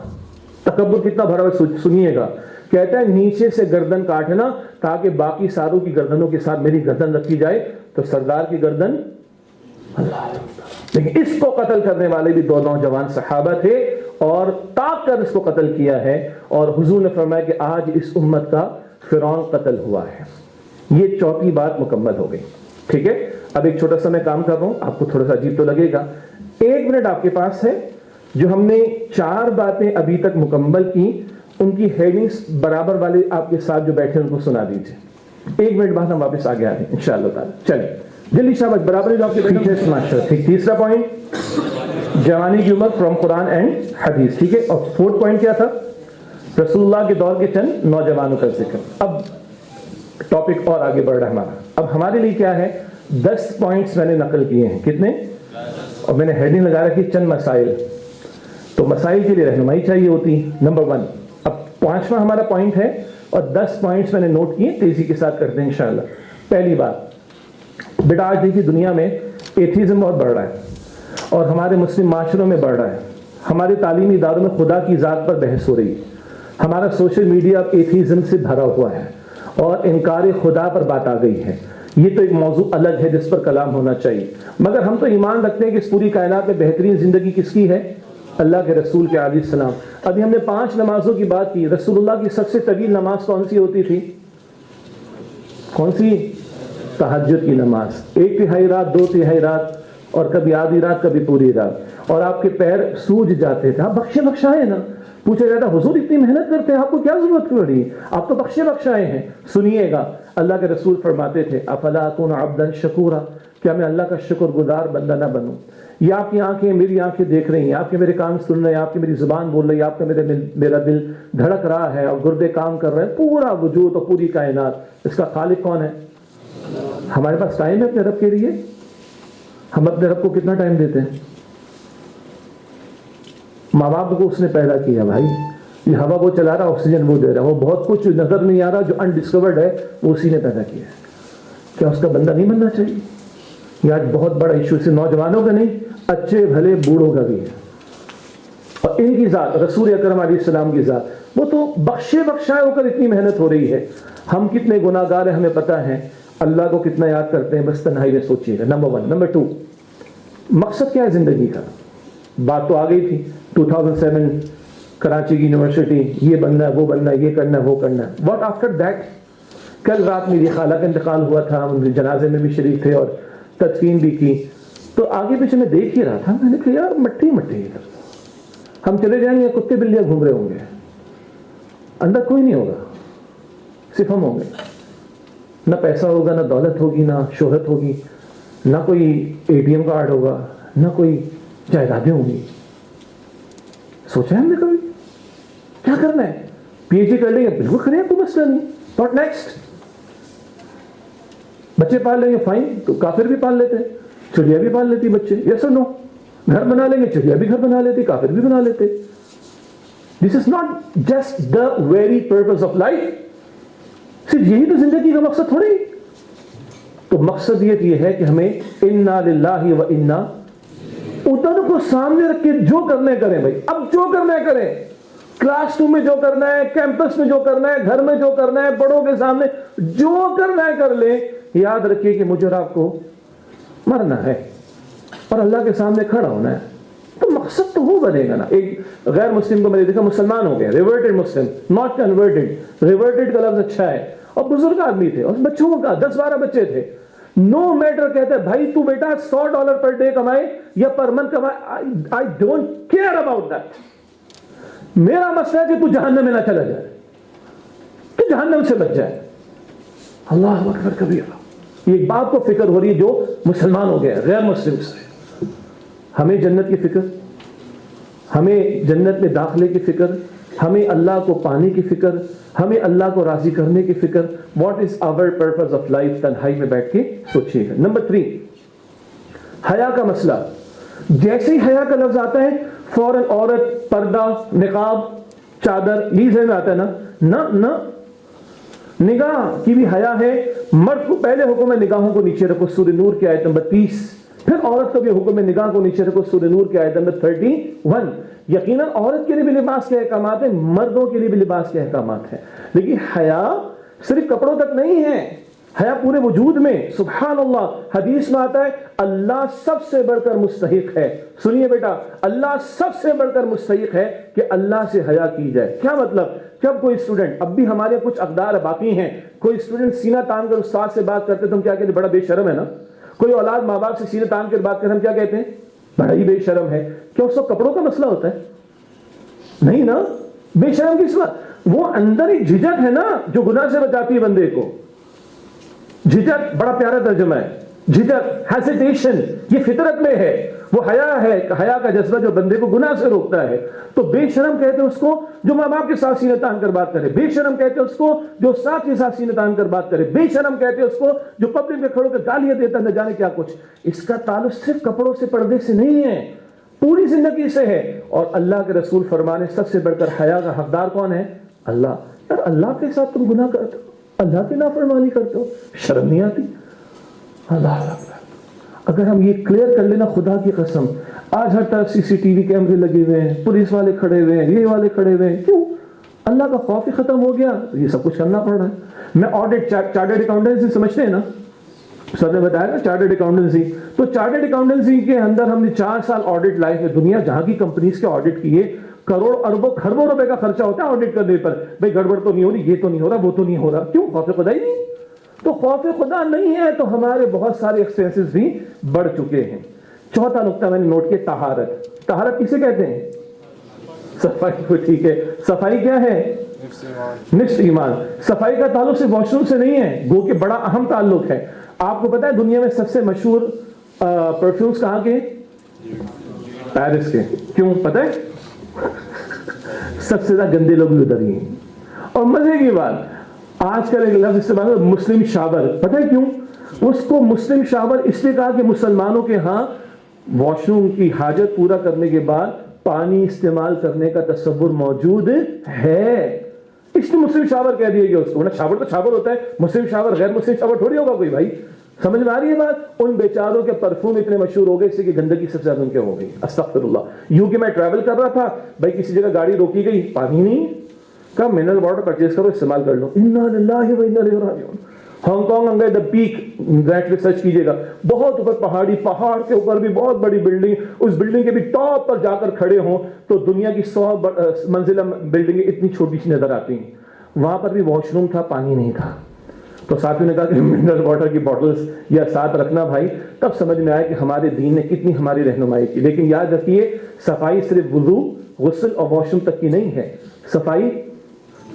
تکبر کتنا بھرا ہوا سنیے گا. کہتا ہے نیچے سے گردن کاٹنا تاکہ باقی ساروں کی گردنوں کے ساتھ میری گردن رکھی جائے. تو سردار کی گردن اللہ. لیکن اس کو قتل کرنے والے بھی 2 نوجوان صحابہ تھے اور طاق کر اس کو قتل کیا ہے. اور حضور نے فرمایا کہ آج اس امت کا فرعون قتل ہوا ہے. یہ چوتھی بات مکمل ہو گئی. ٹھیک ہے. اب ایک چھوٹا سا میں کام کر رہا ہوں, آپ کو تھوڑا سا عجیب تو لگے گا. 1 منٹ آپ کے پاس ہے. جو ہم نے 4 باتیں ابھی تک مکمل کی ان کی ہیڈنگز برابر والے آپ کے ساتھ جو بیٹھے ان کو سنا دیجیے. 1 منٹ بعد ہم واپس آگے آ رہے ہیں انشاءاللہ تعالی. چلیے جلدی شاباش. برابر جو آپ کے بیٹھے. ٹھیک. تیسرا پوائنٹ جوانی کی عمر فرام قرآن اینڈ حدیث. ٹھیک ہے. اور 4تھ پوائنٹ کیا تھا؟ رسول اللہ کے دور کے چند نوجوانوں کا ذکر. اب ٹاپک اور آگے بڑھ رہا ہے ہمارا. اب ہمارے لیے کیا ہے؟ 10 پوائنٹس میں نے نقل کیے ہیں. کتنے؟ اور میں نے ہیڈنگ لگا رکھی چند مسائل. تو مسائل کے لیے رہنمائی چاہیے ہوتی. نمبر 1. اب 5واں ہمارا پوائنٹ ہے اور 10 پوائنٹس میں نے نوٹ کیے, تیزی کے ساتھ کرتے ہیں انشاءاللہ. پہلی بات, بیٹا آج دیکھیے دنیا میں ایتھیزم بہت بڑھ رہا ہے اور ہمارے مسلم معاشروں میں بڑھ رہا ہے. ہمارے تعلیمی اداروں میں خدا کی ذات پر بحث ہو رہی ہے. ہمارا سوشل میڈیا ایتھیزم سے بھرا ہوا ہے اور انکار خدا پر بات آ گئی ہے. یہ تو ایک موضوع الگ ہے جس پر کلام ہونا چاہیے. مگر ہم تو ایمان رکھتے ہیں کہ اس پوری کائنات میں بہترین زندگی کس کی ہے؟ اللہ کے رسول کے علیہ السلام. ابھی ہم نے 5 نمازوں کی بات کی. رسول اللہ کی سب سے طویل نماز کون سی ہوتی تھی؟ کون سی؟ تہجد کی نماز. 1/3 رات, 2/3 رات, اور کبھی آدھی رات, کبھی پوری رات. اور آپ کے پیر سوج جاتے تھے. آپ بخشے بخشائے نا. پوچھا جاتا حضور اتنی محنت کرتے ہیں آپ کو کیا ضرورت پڑی؟ آپ تو بخشے بخشائے ہیں. سنیے گا اللہ کے رسول فرماتے تھے افلا اکون عبدا شکورا, کیا میں اللہ کا شکر گزار بندہ نہ بنوں؟ یہ آپ کی آنکھیں میری آنکھیں دیکھ رہی ہیں, آپ کے میرے کان سن رہے ہیں, آپ کی میری زبان بول رہی ہے, آپ کا میرا دل دھڑک رہا ہے اور گردے کام کر رہے ہیں. پورا وجود اور پوری کائنات, اس کا خالق کون ہے؟ ہمارے پاس ٹائم ہے اپنے رب کے لیے؟ ہم اپنے رب کو کتنا ٹائم دیتے ہیں؟ ماں باپ کو اس نے پیدا کیا بھائی, یہ ہوا وہ چلا رہا, آکسیجن وہ دے رہا, وہ بہت کچھ نظر نہیں آ رہا جو انڈسکورڈ ہے وہ اسی نے پیدا کیا ہے. کیا اس کا بندہ نہیں بننا چاہیے؟ یہ آج بہت بڑا ایشو صرف نوجوانوں کا نہیں, اچھے بھلے بوڑھوں کا بھی ہے. اور ان کی ذات رسول اکرم علیہ السلام کی ذات, وہ تو بخشے بخشائے ہو کر اتنی محنت ہو رہی ہے. ہم کتنے گناہ گار ہیں ہمیں پتہ ہے, اللہ کو کتنا یاد کرتے ہیں بس تنہائی میں سوچیے گا. نمبر 1. نمبر 2, مقصد کیا ہے زندگی کا؟ بات تو آ گئی تھی 2007 کراچی کی یونیورسٹی, یہ بننا ہے وہ بننا ہے, یہ کرنا ہے وہ کرنا ہے. What after that? کل رات میری خالہ کا انتقال ہوا تھا, ان جنازے میں بھی شریک تھے اور تدفین بھی کی. تو آگے پیچھے میں دیکھ ہی رہا تھا, میں نے کہا یار مٹی مٹی ادھر, ہم چلے جائیں گے کتے بلیاں گھوم رہے ہوں گے, اندر کوئی نہیں ہوگا, صرف ہم ہوں گے. نہ پیسہ ہوگا, نہ دولت ہوگی, نہ شہرت ہوگی, نہ کوئی ATM کارڈ ہوگا, نہ کوئی جائیدادیں ہوں گی. سوچا ہے ہم نے کبھی کیا کرنا ہے؟ PhD کر لیں گے, بالکل کریں, کوئی مسئلہ نہیں. What next? بچے پال لیں گے, فائن, تو کافر بھی پال لیتے, چڑیا بھی پال لیتی بچے, یس اور نو. گھر بنا لیں گے, چڑیا بھی گھر بنا لیتی, کافر بھی بنا لیتے. This is not just the very purpose of life. صرف یہی تو زندگی کا مقصد تھوڑی. تو مقصد یہ ہے کہ ہمیں انا للہ و انا, ادھر کو سامنے رکھ کے جو کرنا ہے کریں بھائی. اب جو کرنا ہے کریں, کلاس روم میں جو کرنا ہے, کیمپس میں جو کرنا ہے, گھر میں جو کرنا ہے, بڑوں کے سامنے جو کرنا ہے کر لیں. یاد رکھیے کہ مجھے اور آپ کو مرنا ہے اور اللہ کے سامنے کھڑا ہونا ہے. تو مقصد تو وہ بنے گا نا. ایک غیر مسلم کو میں نے دیکھا, مسلمان ہو گیا, reverted Muslim, not converted. Reverted کا لفظ اچھا ہے, اور بزرگ آدمی تھے اور بچوں کا 10-12 بچے تھے. نو میٹر, کہتے ہیں بھائی تو بیٹا $100 پر ڈے کمائے یا پر منتھ کمائے, I don't care about that. میرا مسئلہ ہے کہ تو جہنم میں نہ چلا جائے, تو جہنم سے بچ جائے. اللہ اکبر کبیرہ. یہ ایک بات کو فکر ہو رہی ہے جو مسلمان ہو گئے, غیر مسلم سے. ہمیں جنت کی فکر, ہمیں جنت میں داخلے کی فکر, ہمیں اللہ کو پانے کی فکر, ہمیں اللہ کو راضی کرنے کی فکر. What is our purpose of life, تنہائی میں بیٹھ کے سوچیے گا. نمبر 3, حیا کا مسئلہ. جیسے ہی حیا کا لفظ آتا ہے فوراً عورت, پردہ, نقاب, چادر, یہی ذہن میں آتا ہے نہ. نگاہ کی بھی حیا ہے. مرد کو پہلے حکم ہے نگاہوں کو نیچے رکھو, سورہ نور کی آیت نمبر 30. پھر عورت کو بھی حکم ہے نگاہ کو نیچے رکھو, سورہ نور کی آیت نمبر 31. یقیناً عورت کے لیے بھی لباس کے احکامات ہیں, مردوں کے لیے بھی لباس کے احکامات ہیں, لیکن حیا صرف کپڑوں تک نہیں ہے, حیا پورے وجود میں. سبحان اللہ, حدیث میں آتا ہے اللہ سب سے بڑھ کر مستحق ہے. سنیے بیٹا, اللہ سب سے بڑھ کر مستحق ہے کہ اللہ سے حیا کی جائے. کیا مطلب؟ جب کوئی اسٹوڈنٹ, اب بھی ہمارے کچھ اقدار باقی ہیں, کوئی اسٹوڈنٹ سینہ تان کر استاد سے بات کرتے تو ہم کیا کہتے ہیں؟ بڑا بے شرم ہے نا. کوئی اولاد ماں باپ سے سینہ تان کر بات کرتے ہم کیا کہتے ہیں؟ بڑا ہی بے شرم ہے. کیا اس کو کپڑوں کا مسئلہ ہوتا ہے؟ نہیں نا. بے شرم کس وقت؟ وہ اندر ایک جھجک ہے نا جو گناہ سے بچاتی ہے بندے کو. جھجک بڑا پیارا ترجمہ ہے. جھجک, ہیسیٹیشن, یہ فطرت میں ہے. وہ حیا ہے, حیا کا جذبہ جو بندے کو گناہ سے روکتا ہے. تو بے شرم کہتے ہیں اس کو جو ماں باپ کے ساتھ سینہ تان کر بات کرے. بے شرم کہتے ہیں اس کو جو استاد کے ساتھ سینہ تان کر بات کرے. بے شرم کہتے ہیں اس کو جو پبلک میں کھڑو کر گالیاں دیتا نہ جانے کیا کچھ. اس کا تعلق صرف کپڑوں سے, پردے سے نہیں ہے, پوری زندگی سے ہے. اور اللہ کے رسول فرمانے سب سے بڑھ کر حیا کا حقدار کون ہے؟ اللہ. یار اللہ کے ساتھ تم گناہ کرتے ہو, اللہ کی نافرمانی کرتے ہو, شرم نہیں آتی؟ اللہ اکبر. اگر ہم یہ کلیئر کر لینا, خدا کی قسم, آج ہر طرف CCTV کیمرے لگے ہوئے ہیں, پولیس والے کھڑے ہوئے ہیں, یہ والے کھڑے ہوئے ہیں, کیوں؟ اللہ کا خوف ہی ختم ہو گیا, یہ سب کچھ کرنا پڑ رہا ہے. میں آڈٹ, چارٹرڈ اکاؤنٹنسی سمجھتے ہیں نا, سر نے بتایا نا چارٹرڈ اکاؤنٹنسی. تو چارٹرڈ اکاؤنٹنسی کے اندر ہم نے 4 سال آڈٹ لائف میں دنیا جہاں کی کمپنیز کے آڈٹ کیے, کروڑ اربوں خربوں روپے کا خرچہ ہوتا ہے آڈٹ کرنے پر. بھائی گڑبڑ تو نہیں ہو رہی, یہ تو نہیں ہو رہا, وہ تو نہیں ہو رہا. کیوں؟ خوف خدا ہی نہیں. تو خوف خدا نہیں ہے تو ہمارے بہت سارے ایکسپینسز بھی بڑھ چکے ہیں. چوتھا نقطہ میں نے نوٹ کیا, طہارت. طہارت کسے کہتے ہیں؟ صفائی کو. ٹھیک ہے, صفائی کیا ہے؟ نصف ایمان. صفائی کا تعلق صرف واش روم سے نہیں ہے, گو کہ بڑا اہم تعلق ہے. آپ کو پتا ہے دنیا میں سب سے مشہور پرفیومز کہاں کے؟ پیرس کے. کیوں پتا ہے؟ سب سے زیادہ گندے لوگ ادھر ہی ہیں. اور مزے کی بات, آج کل ایک لفظ استعمال ہے مسلم شاور. پتہ ہے کیوں اس کو مسلم شاور اس لیے کہا کہ مسلمانوں کے ہاں واش روم کی حاجت پورا کرنے کے بعد پانی استعمال کرنے کا تصور موجود ہے, اس لیے مسلم شاور کہہ دیا گیا اس کو. شاور تو شاور ہوتا ہے, مسلم شاور غیر مسلم شاور تھوڑی ہوگا کوئی. بھائی سمجھ میں آ رہی ہے بات؟ ان بیچاروں کے پرفیوم اتنے مشہور ہو گئے اس سے کہ گندگی سب سے زیادہ ان کے ہو گئی. استغفر اللہ. یوں کہ میں ٹریول کر رہا تھا, بھائی کسی جگہ گاڑی روکی گئی, پانی نہیں, کہا منرل واٹر پرچیز کرو, استعمال کر لو. انا للہ و انا الیہ راجعون. ہانگ کانگ ہم گئے, دا پیک, نیٹ پہ سرچ کیجیے گا, بہت اوپر پہاڑی, پہاڑ کے اوپر بھی بہت بڑی بلڈنگ, اس بلڈنگ کے بھی ٹاپ پر جا کر کھڑے ہوں تو دنیا کی 100 منزلہ بلڈنگیں اتنی چھوٹی سی نظر آتی ہیں. وہاں پر بھی واش روم تھا, پانی نہیں تھا. تو ساتھیوں نے کہا کہ منرل واٹر کی بوٹلز یا ساتھ رکھنا بھائی. تب سمجھ میں آیا کہ ہمارے دین نے کتنی ہماری رہنمائی کی. لیکن یاد رکھیے صفائی صرف وضو, غسل اور واش روم تک کی نہیں ہے. صفائی,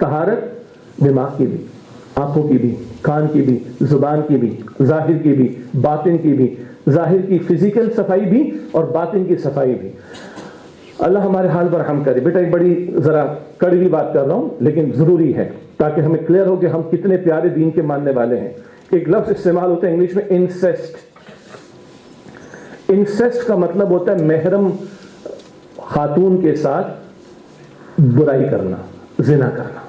طہارت دماغ کی بھی, آنکھوں کی بھی, کان کی بھی, زبان کی بھی, ظاہر کی بھی, باطن کی بھی. ظاہر کی فزیکل صفائی بھی اور باطن کی صفائی بھی. اللہ ہمارے حال پر رحم کرے. بیٹا ایک بڑی ذرا کڑوی بات کر رہا ہوں لیکن ضروری ہے تاکہ ہمیں کلیئر ہو کہ ہم کتنے پیارے دین کے ماننے والے ہیں. ایک لفظ استعمال ہوتا ہے انگلش میں, انسیسٹ. انسیسٹ کا مطلب ہوتا ہے محرم خاتون کے ساتھ برائی کرنا, زنا کرنا.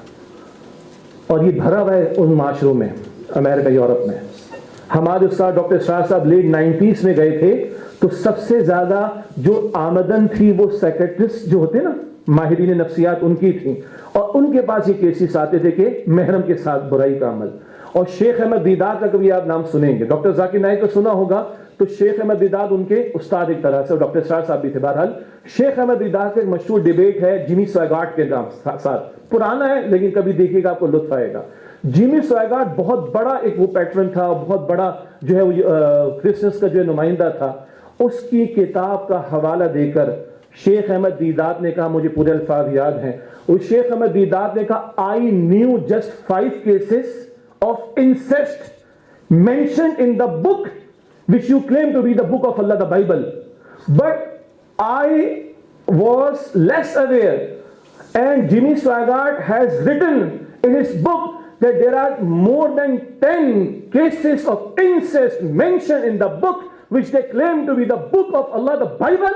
اور یہ بھرا ہوا ہے ان معاشروں میں, امریکہ, یورپ میں. ہمارے استاد ڈاکٹر شاہ صاحب لیٹ 90s میں گئے تھے تو سب سے زیادہ جو آمدن تھی وہ سیکٹرسٹ جو ہوتے نا, ماہرین نفسیات, ان کی تھی. اور ان کے پاس یہ کیسز آتے تھے کہ محرم کے ساتھ برائی کا عمل. اور شیخ احمد دیدار کا کبھی آپ نام سنیں گے, ڈاکٹر ذاکر نائک کا سنا ہوگا. تو شیخ احمد دیدار ان کے استاد ایک طرح سے, ڈاکٹر شاہ صاحب بھی تھے. بہرحال شیخ احمد دیدار کا ایک مشہور ڈیبیٹ ہے جیمی سویگارٹ کے نام ساتھ. پرانا ہے لیکن کبھی دیکھیے گا آپ کو لطف آئے گا. جیمی سویگارٹ بہت بڑا ایک وہ پیٹرن تھا, بہت بڑا جو ہے وہ کرسچنس کا جو ہے نمائندہ تھا. اس کی کتاب کا حوالہ دے کر شیخ احمد دیدات نے کہا, مجھے پورے الفاظ یاد ہیں, اور شیخ احمد دیدات نے کہا I knew just 5 cases of incest mentioned in the book which you claim to be the book of Allah, the Bible, but I was less aware And Jimmy Swaggart has written in his book that there are more than 10 cases of incest mentioned in the book which they claim to be the book of Allah, the Bible.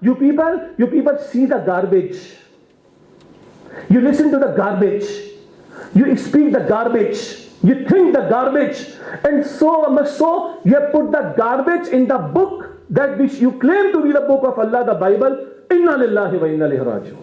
you people see the garbage, you listen to the garbage, you speak the garbage, you think the garbage, and so you have put the garbage in the book that which you claim to be the book of Allah, the Bible. Inna lillahi wa inna ilayhi raji'un.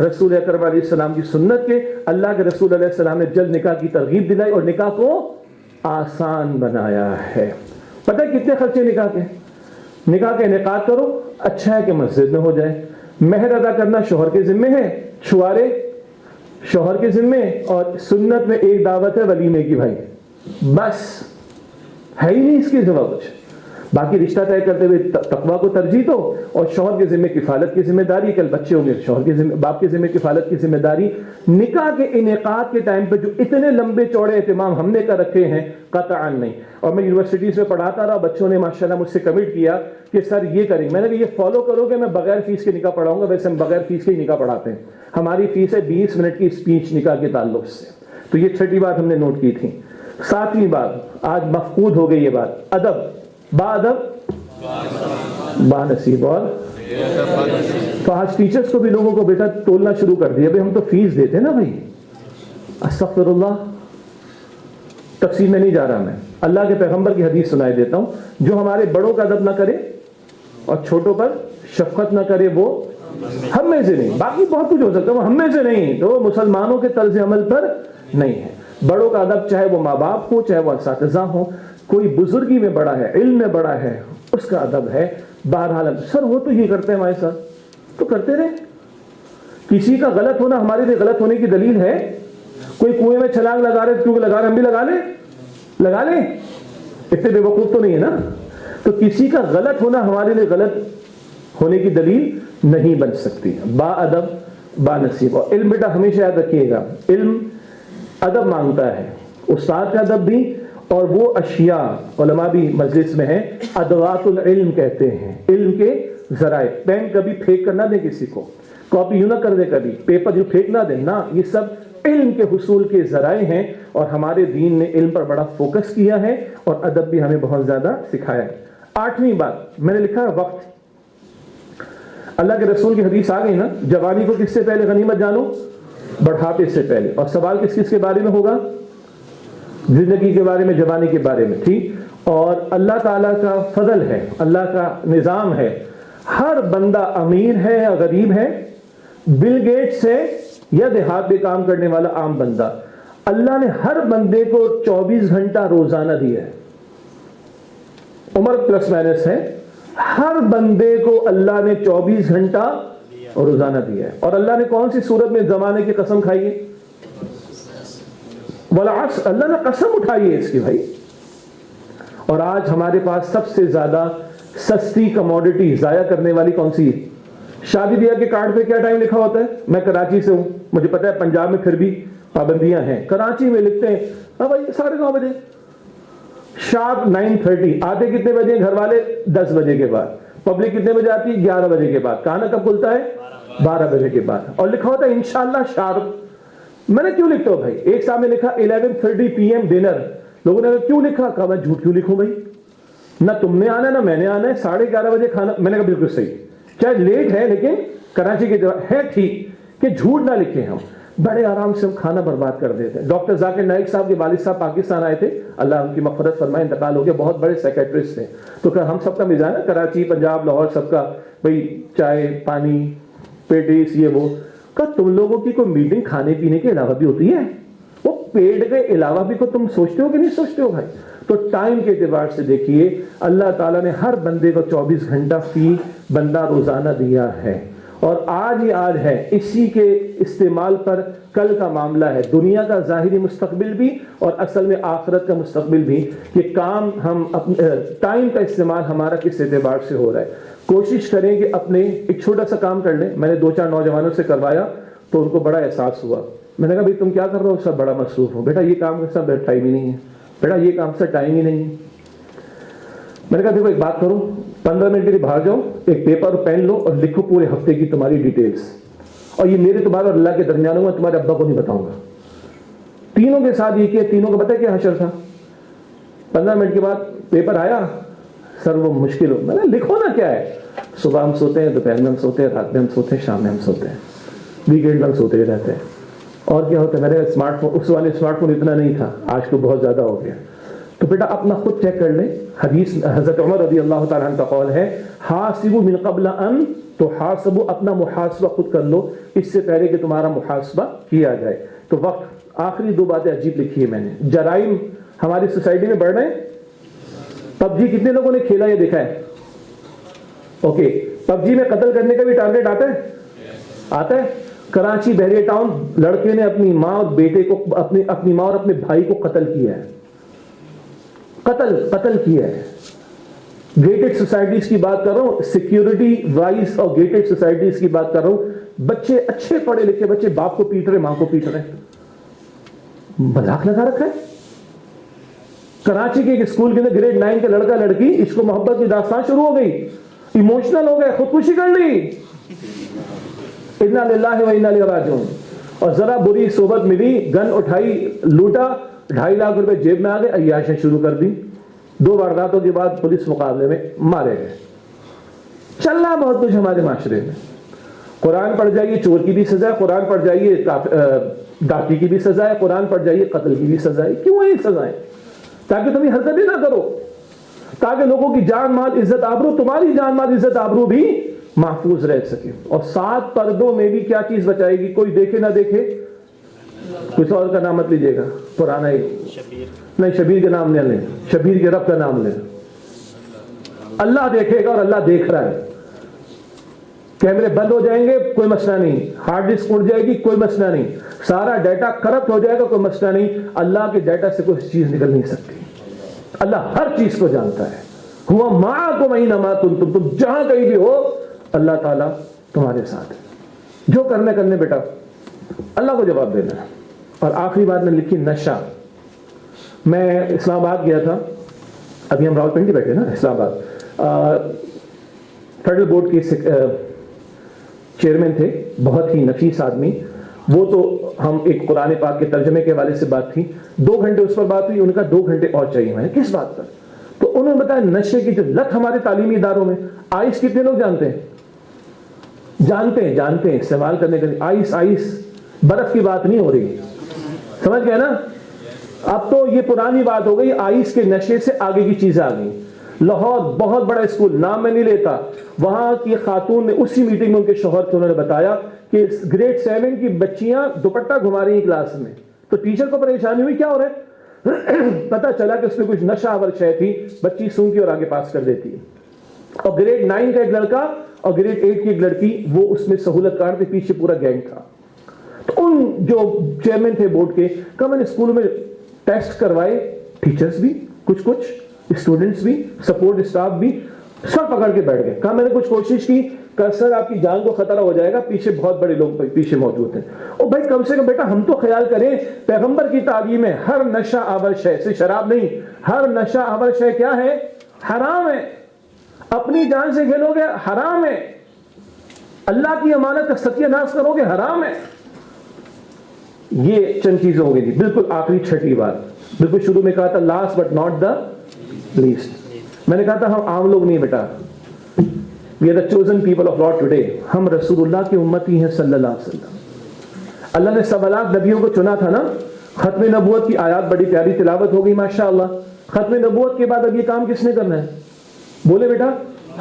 رسول اکرم علیہ السلام کی سنت کے. اللہ کے رسول علیہ السلام نے جلد نکاح کی ترغیب دلائی اور نکاح کو آسان بنایا ہے. پتہ ہے کتنے خرچے نکاح کے؟ نکاح کا انعقاد کرو، اچھا ہے کہ مسجد میں ہو جائے. مہر ادا کرنا شوہر کے ذمے ہے، چھوارے شوہر کے ذمے، اور سنت میں ایک دعوت ہے ولیمے کی بھائی، بس ہے ہی نہیں اس کے سوا کچھ. باقی رشتہ طے کرتے ہوئے تقویٰ کو ترجیح دو، اور شوہر کے ذمے کفالت کی ذمہ داری. کل بچے ہوں گے، شوہر کے ذمے، باپ کے ذمے کفالت کی ذمہ داری. نکاح کے انعقاد کے ٹائم پہ جو اتنے لمبے چوڑے اہتمام ہم نے کر رکھے ہیں قطعاً نہیں. اور میں یونیورسٹیز میں پڑھاتا رہا، بچوں نے ماشاءاللہ مجھ سے کمنٹ کیا کہ سر یہ کریں. میں نے کہا یہ فالو کرو کہ میں بغیر فیس کے نکاح پڑھاؤں گا. ویسے ہم بغیر فیس کے ہی نکاح پڑھاتے ہیں. ہماری فیس ہے 20 منٹ کی اسپیچ نکاح کے تعلق سے. تو یہ چھٹی بات ہم نے نوٹ کی تھی. 7ویں بات آج مفقود ہو گئی یہ بات، ادب. با ادب با نصیب. اور تو آج ٹیچرز کو بھی لوگوں کو بیٹا تولنا شروع کر دیا. بھائی ہم تو فیس دیتے ہیں نا بھائی. استغفر اللہ. تفصیل میں نہیں جا رہا، میں اللہ کے پیغمبر کی حدیث سنائے دیتا ہوں. جو ہمارے بڑوں کا ادب نہ کرے اور چھوٹوں پر شفقت نہ کرے وہ ہم میں سے نہیں. باقی بہت کچھ ہو سکتا ہے، وہ ہم میں سے نہیں، تو وہ مسلمانوں کے طرز عمل پر نہیں ہے. بڑوں کا ادب چاہے وہ ماں باپ ہو، چاہے وہ اساتذہ ہوں، کوئی بزرگی میں بڑا ہے، علم میں بڑا ہے، اس کا ادب ہے. بہرحال سر وہ تو یہ کرتے ہیں ہمارے ساتھ، تو کرتے رہے. کسی کا غلط ہونا ہمارے لیے غلط ہونے کی دلیل ہے؟ کوئی کنویں میں چھلانگ لگا رہے کیونکہ لگا رہے ہم بھی لگا لیں. اتنے بے وقوف تو نہیں ہے نا. تو کسی کا غلط ہونا ہمارے لیے غلط ہونے کی دلیل نہیں بن سکتی. با ادب با نصیب. اور علم بیٹا ہمیشہ یاد رکھیے گا، علم ادب مانگتا ہے، استاد کا ادب بھی. اور وہ اشیاء علماء بھی مجلس میں ہیں ادوات العلم کہتے ہیں، علم کے ذرائع. پین کبھی پھینک کر نہ دیں کسی کو، کاپی یوں نہ کر دیں، کبھی پیپر جو پھینک نہ دیں نا. یہ سب علم کے حصول کے ذرائع ہیں، اور ہمارے دین نے علم پر بڑا فوکس کیا ہے اور ادب بھی ہمیں بہت زیادہ سکھایا ہے. 8ویں بات میں نے لکھا ہے وقت. اللہ کے رسول کی حدیث آ گئی نا، جوانی کو کس سے پہلے غنیمت جانو؟ بڑھاپے سے پہلے. اور سوال کس کس کے بارے میں ہوگا؟ زندگی کے بارے میں، جوانی کے بارے میں. ٹھیک. اور اللہ تعالیٰ کا فضل ہے، اللہ کا نظام ہے، ہر بندہ امیر ہے یا غریب ہے، بل گیٹس ہے یا دیہات میں کام کرنے والا عام بندہ، اللہ نے ہر بندے کو 24 گھنٹہ روزانہ دیا ہے. عمر پلس مائنس ہے، ہر بندے کو اللہ نے 24 گھنٹہ روزانہ دیا ہے. اور اللہ نے کون سی صورت میں زمانے کی قسم کھائی ہے؟ والعصر. اللہ نے قسم اٹھائی ہے اس کی بھائی. اور آج ہمارے پاس سب سے زیادہ سستی کموڈٹی ضائع کرنے والی کون سی ہے؟ شادی بیاہ کے کارڈ پہ کیا ٹائم لکھا ہوتا ہے؟ میں کراچی سے ہوں، مجھے پتا ہے پنجاب میں پھر بھی پابندیاں ہیں. کراچی میں لکھتے ہیں ہاں بھائی 9:30 بجے، شارپ 9:30. آتے کتنے بجے گھر والے؟ 10 بجے کے بعد. پبلک کتنے بجے آتی ہے؟ 11 بجے کے بعد. کھانا کب کھلتا ہے؟ 12 بجے کے بعد. اور لکھا ہوتا ہے انشاءاللہ شارپ. میں نے کیوں لکھتا ہوں بھائی؟ ایک صاحب نے لکھا 11:30 PM ڈنر. لوگوں نے کیوں لکھا؟ کہا میں جھوٹ کیوں لکھوں بھائی، نہ تم نے آنا نہ میں نے آنا ہے، 11:30 بجے کھانا. میں نے کہا بالکل صحیح، چاہے لیٹ ہے لیکن کراچی کے ہے ٹھیک کہ جھوٹ نہ لکھیں. ہم بڑے آرام سے ہم کھانا برباد کر دیتے ہیں. ڈاکٹر ذاکر نائک صاحب کے والد صاحب پاکستان آئے تھے، اللہ ان کی مغفرت فرمائے، انتقال ہو گیا، بہت بڑے سیکریٹرسٹ تھے. تو کہ ہم سب کا مزاج ہے کراچی، پنجاب، لاہور، سب کا بھائی چائے پانی پیٹیس یہ وہ. کہ تم لوگوں کی کوئی میٹنگ کھانے پینے کے علاوہ بھی ہوتی ہے؟ وہ پیٹ کے علاوہ بھی کوئی تم سوچتے ہو کہ نہیں سوچتے ہو بھائی؟ تو ٹائم کے اعتبار سے دیکھیے اللہ تعالیٰ نے ہر بندے کو 24 گھنٹہ فی بندہ روزانہ دیا ہے. اور آج ہی آج ہے، اسی کے استعمال پر کل کا معاملہ ہے، دنیا کا ظاہری مستقبل بھی اور اصل میں آخرت کا مستقبل بھی. یہ کام ہم اپنے ٹائم کا استعمال ہمارا کس اعتبار سے ہو رہا ہے. کوشش کریں کہ اپنے ایک چھوٹا سا کام کر لیں. میں نے 2-4 نوجوانوں سے کروایا تو ان کو بڑا احساس ہوا. میں نے کہا بھائی تم کیا کر رہے ہو؟ سب بڑا مصروف ہو. بیٹا یہ کام کا سب ٹائم ہی نہیں ہے، بیٹا یہ کام سے ٹائم ہی نہیں ہے. میں نے کہا دیکھو ایک بات کرو، 15 منٹ کے لیے باہر جاؤ، ایک پیپر اور پین لو اور لکھو پورے ہفتے کی تمہاری ڈیٹیلز. اور یہ میرے تمہارے اور اللہ کے درمیان ہوں، تمہارے ابا کو نہیں بتاؤں گا. تینوں کے ساتھ یہ کیا، تینوں کا پتہ ہے کیا حشر تھا. 15 منٹ کے بعد پیپر آیا، سر وہ مشکل ہو. میں نے لکھو نا کیا ہے، صبح ہم سوتے ہیں، دوپہر میں ہم سوتے ہیں، رات میں ہم سوتے ہیں، شام میں ہم سوتے ہیں، ویکینڈ میں ہم سوتے ہی رہتے ہیں. اور کیا ہوتا ہے، میرے اسمارٹ فون اس والے اسمارٹ فون اتنا نہیں تھا، آج تو بہت زیادہ ہو گیا. تو بیٹا اپنا خود چیک کر لیں. حدیث حضرت عمر رضی اللہ تعالیٰ عنہ کا قول ہے حاسبوا من قبل ان تحاسبوا، اپنا محاسبہ خود کر لو اس سے پہلے کہ تمہارا محاسبہ کیا جائے. تو وقت آخری 2 باتیں عجیب لکھی ہے میں نے. جرائم ہماری سوسائٹی میں بڑھ رہے ہیں. پب جی کتنے لوگوں نے کھیلا یہ دیکھا ہے؟ اوکے، پب جی میں قتل کرنے کا بھی ٹارگیٹ آتا ہے. کراچی بحریہ ٹاؤن لڑکے نے اپنی ماں اور بیٹے کو اپنی ماں اور اپنے بھائی کو قتل کیا ہے. قتل کیا ہے. گیٹڈ سوسائٹیز کی بات کر رہا ہوں، سیکیورٹی وائز اور گیٹڈ سوسائٹیز کی بات کر رہا ہوں. بچے اچھے پڑھے لکھے بچے باپ کو پیٹ رہے، ماں کو پیٹ رہے. مذاق لگا رکھا ہے. کراچی کے ایک اسکول کے اندر گریڈ 9 کا لڑکا لڑکی عشق و محبت کی داستان شروع ہو گئی، ایموشنل ہو گئے، خودکشی کر لی. انا للہ و انا الیہ راجعون. اور ذرا بری صحبت ملی، گن اٹھائی، لوٹا، 2.5 لاکھ روپے جیب میں آ گئے، عیاشیں شروع کر دی. 2 وارداتوں کے بعد پولیس مقابلے میں مارے گئے. چل رہا بہت کچھ ہمارے معاشرے میں. قرآن پڑھ جائیے چور کی بھی سزا ہے، قرآن پڑھ جائیے ڈاکی کی بھی سزا ہے، قرآن پڑھ جائیے قتل کی بھی سزا ہے. کیوں یہ سزائیں؟ تاکہ تم یہ حرکتیں نہ کرو، تاکہ لوگوں کی جان مال عزت آبرو، تمہاری جان مال عزت آبرو بھی محفوظ رہ سکے. اور 7 پردوں میں بھی کیا چیز بچائے گی؟ کوئی دیکھے نہ دیکھے. کچھ اور کا نام مت لیجیے گا، پرانا ہی نہیں، شبیر کا نام نہ لیں، شبیر کے رب کا نام لیں. اللہ دیکھے گا اور اللہ دیکھ رہا ہے. کیمرے بند ہو جائیں گے کوئی مسئلہ نہیں، ہارڈ ڈسک اڑ جائے گی کوئی مسئلہ نہیں، سارا ڈیٹا کرپٹ ہو جائے گا کوئی مسئلہ نہیں. اللہ کے ڈیٹا سے کوئی چیز نکل نہیں سکتی. اللہ ہر چیز کو جانتا ہے. ہوا معکم اینما کنتم، تم جہاں کہیں بھی ہو اللہ تعالیٰ تمہارے ساتھ ہے. جو کرنے بیٹا اللہ کو جواب دینا ہے. اور آخری بات میں لکھی نشہ. میں اسلام آباد گیا تھا، ابھی ہم راولپنڈی بیٹھے نا اسلام آباد. فیڈرل بورڈ کے چیئرمین تھے، بہت ہی نفیس آدمی. وہ تو ہم ایک قرآن پاک کے ترجمے کے حوالے سے بات تھی، 2 گھنٹے اس پر بات ہوئی. ان کا 2 گھنٹے اور چاہیے میں کس بات پر؟ تو انہوں نے بتایا نشے کی جو لت ہمارے تعلیمی اداروں میں. آئس کتنے لوگ جانتے ہیں استعمال کرنے کے لیے؟ آئس برف کی بات نہیں ہو رہی، سمجھ گئے نا؟ اب تو یہ پرانی بات ہو گئی. آئس کے نشے سے آگے کی چیزیں آ گئی. لاہور بہت بڑا اسکول، نام میں نہیں لیتا، وہاں کی خاتون نے اسی میٹنگ میں ان کے شوہر کو انہوں نے بتایا کہ گریڈ 7 کی بچیاں دوپٹہ گھما رہی ہیں کلاس میں. تو ٹیچر کو پریشانی ہوئی، کیا ہو رہا ہے؟ پتا چلا کہ اس میں کچھ نشہ آور شے تھی، بچی سونگی اور آگے پاس کر دیتی. اور گریڈ 9 کا ایک لڑکا اور گریڈ 8 کی ایک لڑکی، وہ اس میں سہولت کار تھے، پیچھے پورا گینگ تھا. تو ان جو چیئرمین تھے بورڈ کے، کہ میں نے اسکولوں میں ٹیسٹ کروائے، ٹیچرز بھی کچھ اسٹوڈنٹس بھی، سپورٹ اسٹاف بھی، سب پکڑ کے بیٹھ گئے. کہا میں نے کچھ کوشش کی، کہ سر آپ کی جان کو خطرہ ہو جائے گا، پیچھے بہت بڑے لوگ پیچھے موجود ہیں. او بھائی کم سے کم بیٹا ہم تو خیال کریں، پیغمبر کی تعلیم ہے ہر نشہ آور شے سے، شراب نہیں، ہر نشہ آور شے کیا ہے؟ حرام ہے. اپنی جان سے کھیلو گے حرام ہے. اللہ کی امانت کا ستیہ ناش کرو گے حرام ہے. یہ چند چیزیں ہو گئی تھی. بالکل آخری 6ٹھی بات، بالکل شروع میں کہا تھا last but not the least. میں نے کہا تھا ہم عام لوگ نہیں بیٹا، we are the chosen people of God today. ہم رسول اللہ کی امتی ہیں صلی اللہ علیہ وسلم. اللہ نے 7 لاکھ نبیوں کو چنا تھا نا. ختم نبوت کی آیات بڑی پیاری تلاوت ہو گئی ماشاءاللہ. ختم نبوت کے بعد اب یہ کام کس نے کرنا ہے؟ بولے بیٹا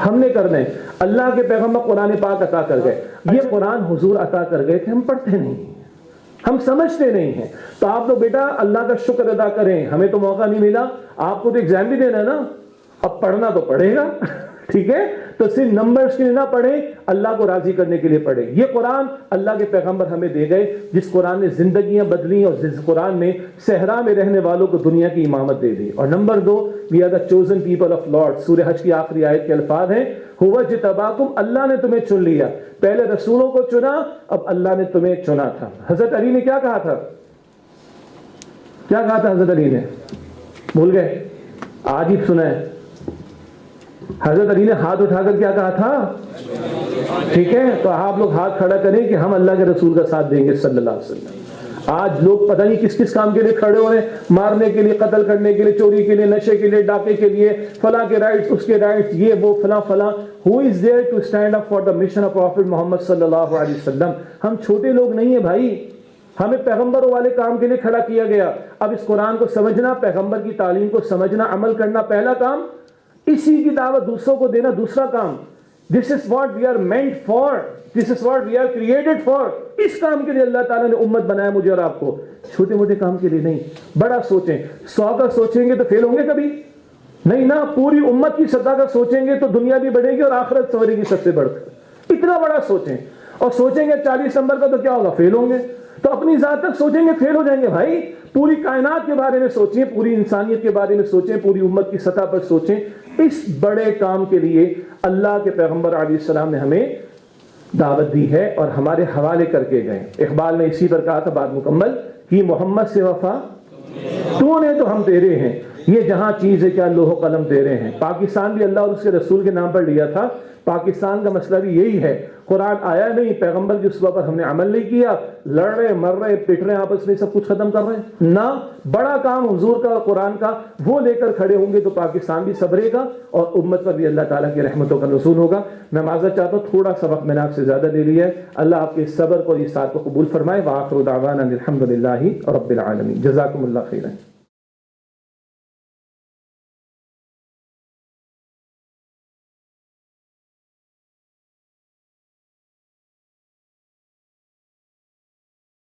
ہم نے کرنا ہے. اللہ کے پیغمبر قرآن پاک عطا کر گئے. یہ قرآن حضور عطا کر گئے تھے، ہم پڑھتے نہیں ہیں، ہم سمجھتے نہیں ہیں. تو آپ تو بیٹا اللہ کا شکر ادا کریں، ہمیں تو موقع نہیں ملا. آپ کو تو ایگزام بھی دینا ہے نا، اب پڑھنا تو پڑے گا. ٹھیک ہے، تو صرف نمبرز کے لیے نہ پڑھیں، اللہ کو راضی کرنے کے لیے پڑھیں. یہ قرآن اللہ کے پیغمبر ہمیں دے گئے، جس قرآن نے زندگیاں بدلی اور جس قرآن نے صحرا میں رہنے والوں کو دنیا کی امامت دے دی. اور number 2، we are the chosen people of lord. سورہ حج کی آخری آیت کے الفاظ ہیں ہوا جتباکم، اللہ نے تمہیں چن لیا. پہلے رسولوں کو چنا، اب اللہ نے تمہیں چنا تھا. حضرت علی نے کیا کہا تھا؟ کیا کہا تھا حضرت علی نے؟ بھول گئے؟ آج ہی سنا ہے. حضرت علی نے ہاتھ اٹھا کر کیا کہا تھا؟ ٹھیک ہے، تو آپ لوگ ہاتھ کھڑا کریں کہ ہم اللہ کے رسول کا ساتھ دیں گے صلی اللہ علیہ وسلم. آج لوگ پتہ نہیں کس کس کام کے لیے کھڑے ہو رہے ہیں، مارنے کے لیے، قتل کرنے کے لیے، چوری کے لیے، نشے کے لیے، ڈاکے کے لیے، فلاں کے رائٹس، اس کے رائٹس، یہ وہ فلاں فلاں. Who is there to stand up for the mission of prophet Muhammad صلی اللہ علیہ وسلم. ہم چھوٹے لوگ نہیں ہیں بھائی، ہمیں پیغمبروں والے کام کے لیے کھڑا کیا گیا. اب اس قرآن کو سمجھنا، پیغمبر کی تعلیم کو سمجھنا، عمل کرنا پہلا کام، اسی کی دعوت دوسروں کو دینا دوسرا کام. This is what we are meant for. This is what we are created for. اس کام کے لیے اللہ تعالیٰ نے امت بنایا مجھے اور آپ کو، چھوٹے موٹے کام کے لیے نہیں. بڑا سوچیں، 100 کا سوچیں گے تو فیل ہوں گے کبھی نہیں نا. پوری امت کی سطح کا سوچیں گے تو دنیا بھی بڑھے گی اور آخرت سنورے گی سب سے بڑھ کر. اتنا بڑا سوچیں، اور سوچیں گے 40 نمبر کا تو کیا ہوگا؟ فیل ہوں گے. تو اپنی ذات تک سوچیں گے فیل ہو جائیں گے. بھائی پوری کائنات کے بارے میں سوچیں، پوری انسانیت کے بارے میں سوچیں، پوری امت کی سطح پر سوچیں. اس بڑے کام کے لیے اللہ کے پیغمبر علیہ السلام نے ہمیں دعوت دی ہے اور ہمارے حوالے کر کے گئے. اقبال نے اسی پر کہا تھا بات مکمل کہ محمد سے وفا تو نے تو ہم تیرے ہیں، یہ جہاں چیز ہے کیا لوح و قلم تیرے ہیں. پاکستان بھی اللہ اور اس کے رسول کے نام پر لیا تھا. پاکستان کا مسئلہ بھی یہی ہے. قرآن آیا نہیں، پیغمبر کی اسوہ پر ہم نے عمل نہیں کیا، لڑ رہے مر رہے پٹ رہے آپس میں، سب کچھ ختم کر رہے ہیں. نہ بڑا کام حضور کا اور قرآن کا وہ لے کر کھڑے ہوں گے تو پاکستان بھی صبرے گا اور امت پر بھی اللہ تعالیٰ کی رحمتوں کا نزول ہوگا. میں معذرت چاہتا ہوں تھوڑا سا وقت میں نے آپ سے زیادہ لے لیا ہے. اللہ آپ کے صبر کو اور اصرار کو قبول فرمائے. وآخر دعوانا الحمد للہ رب العالمین. جزاکم اللہ خیرا.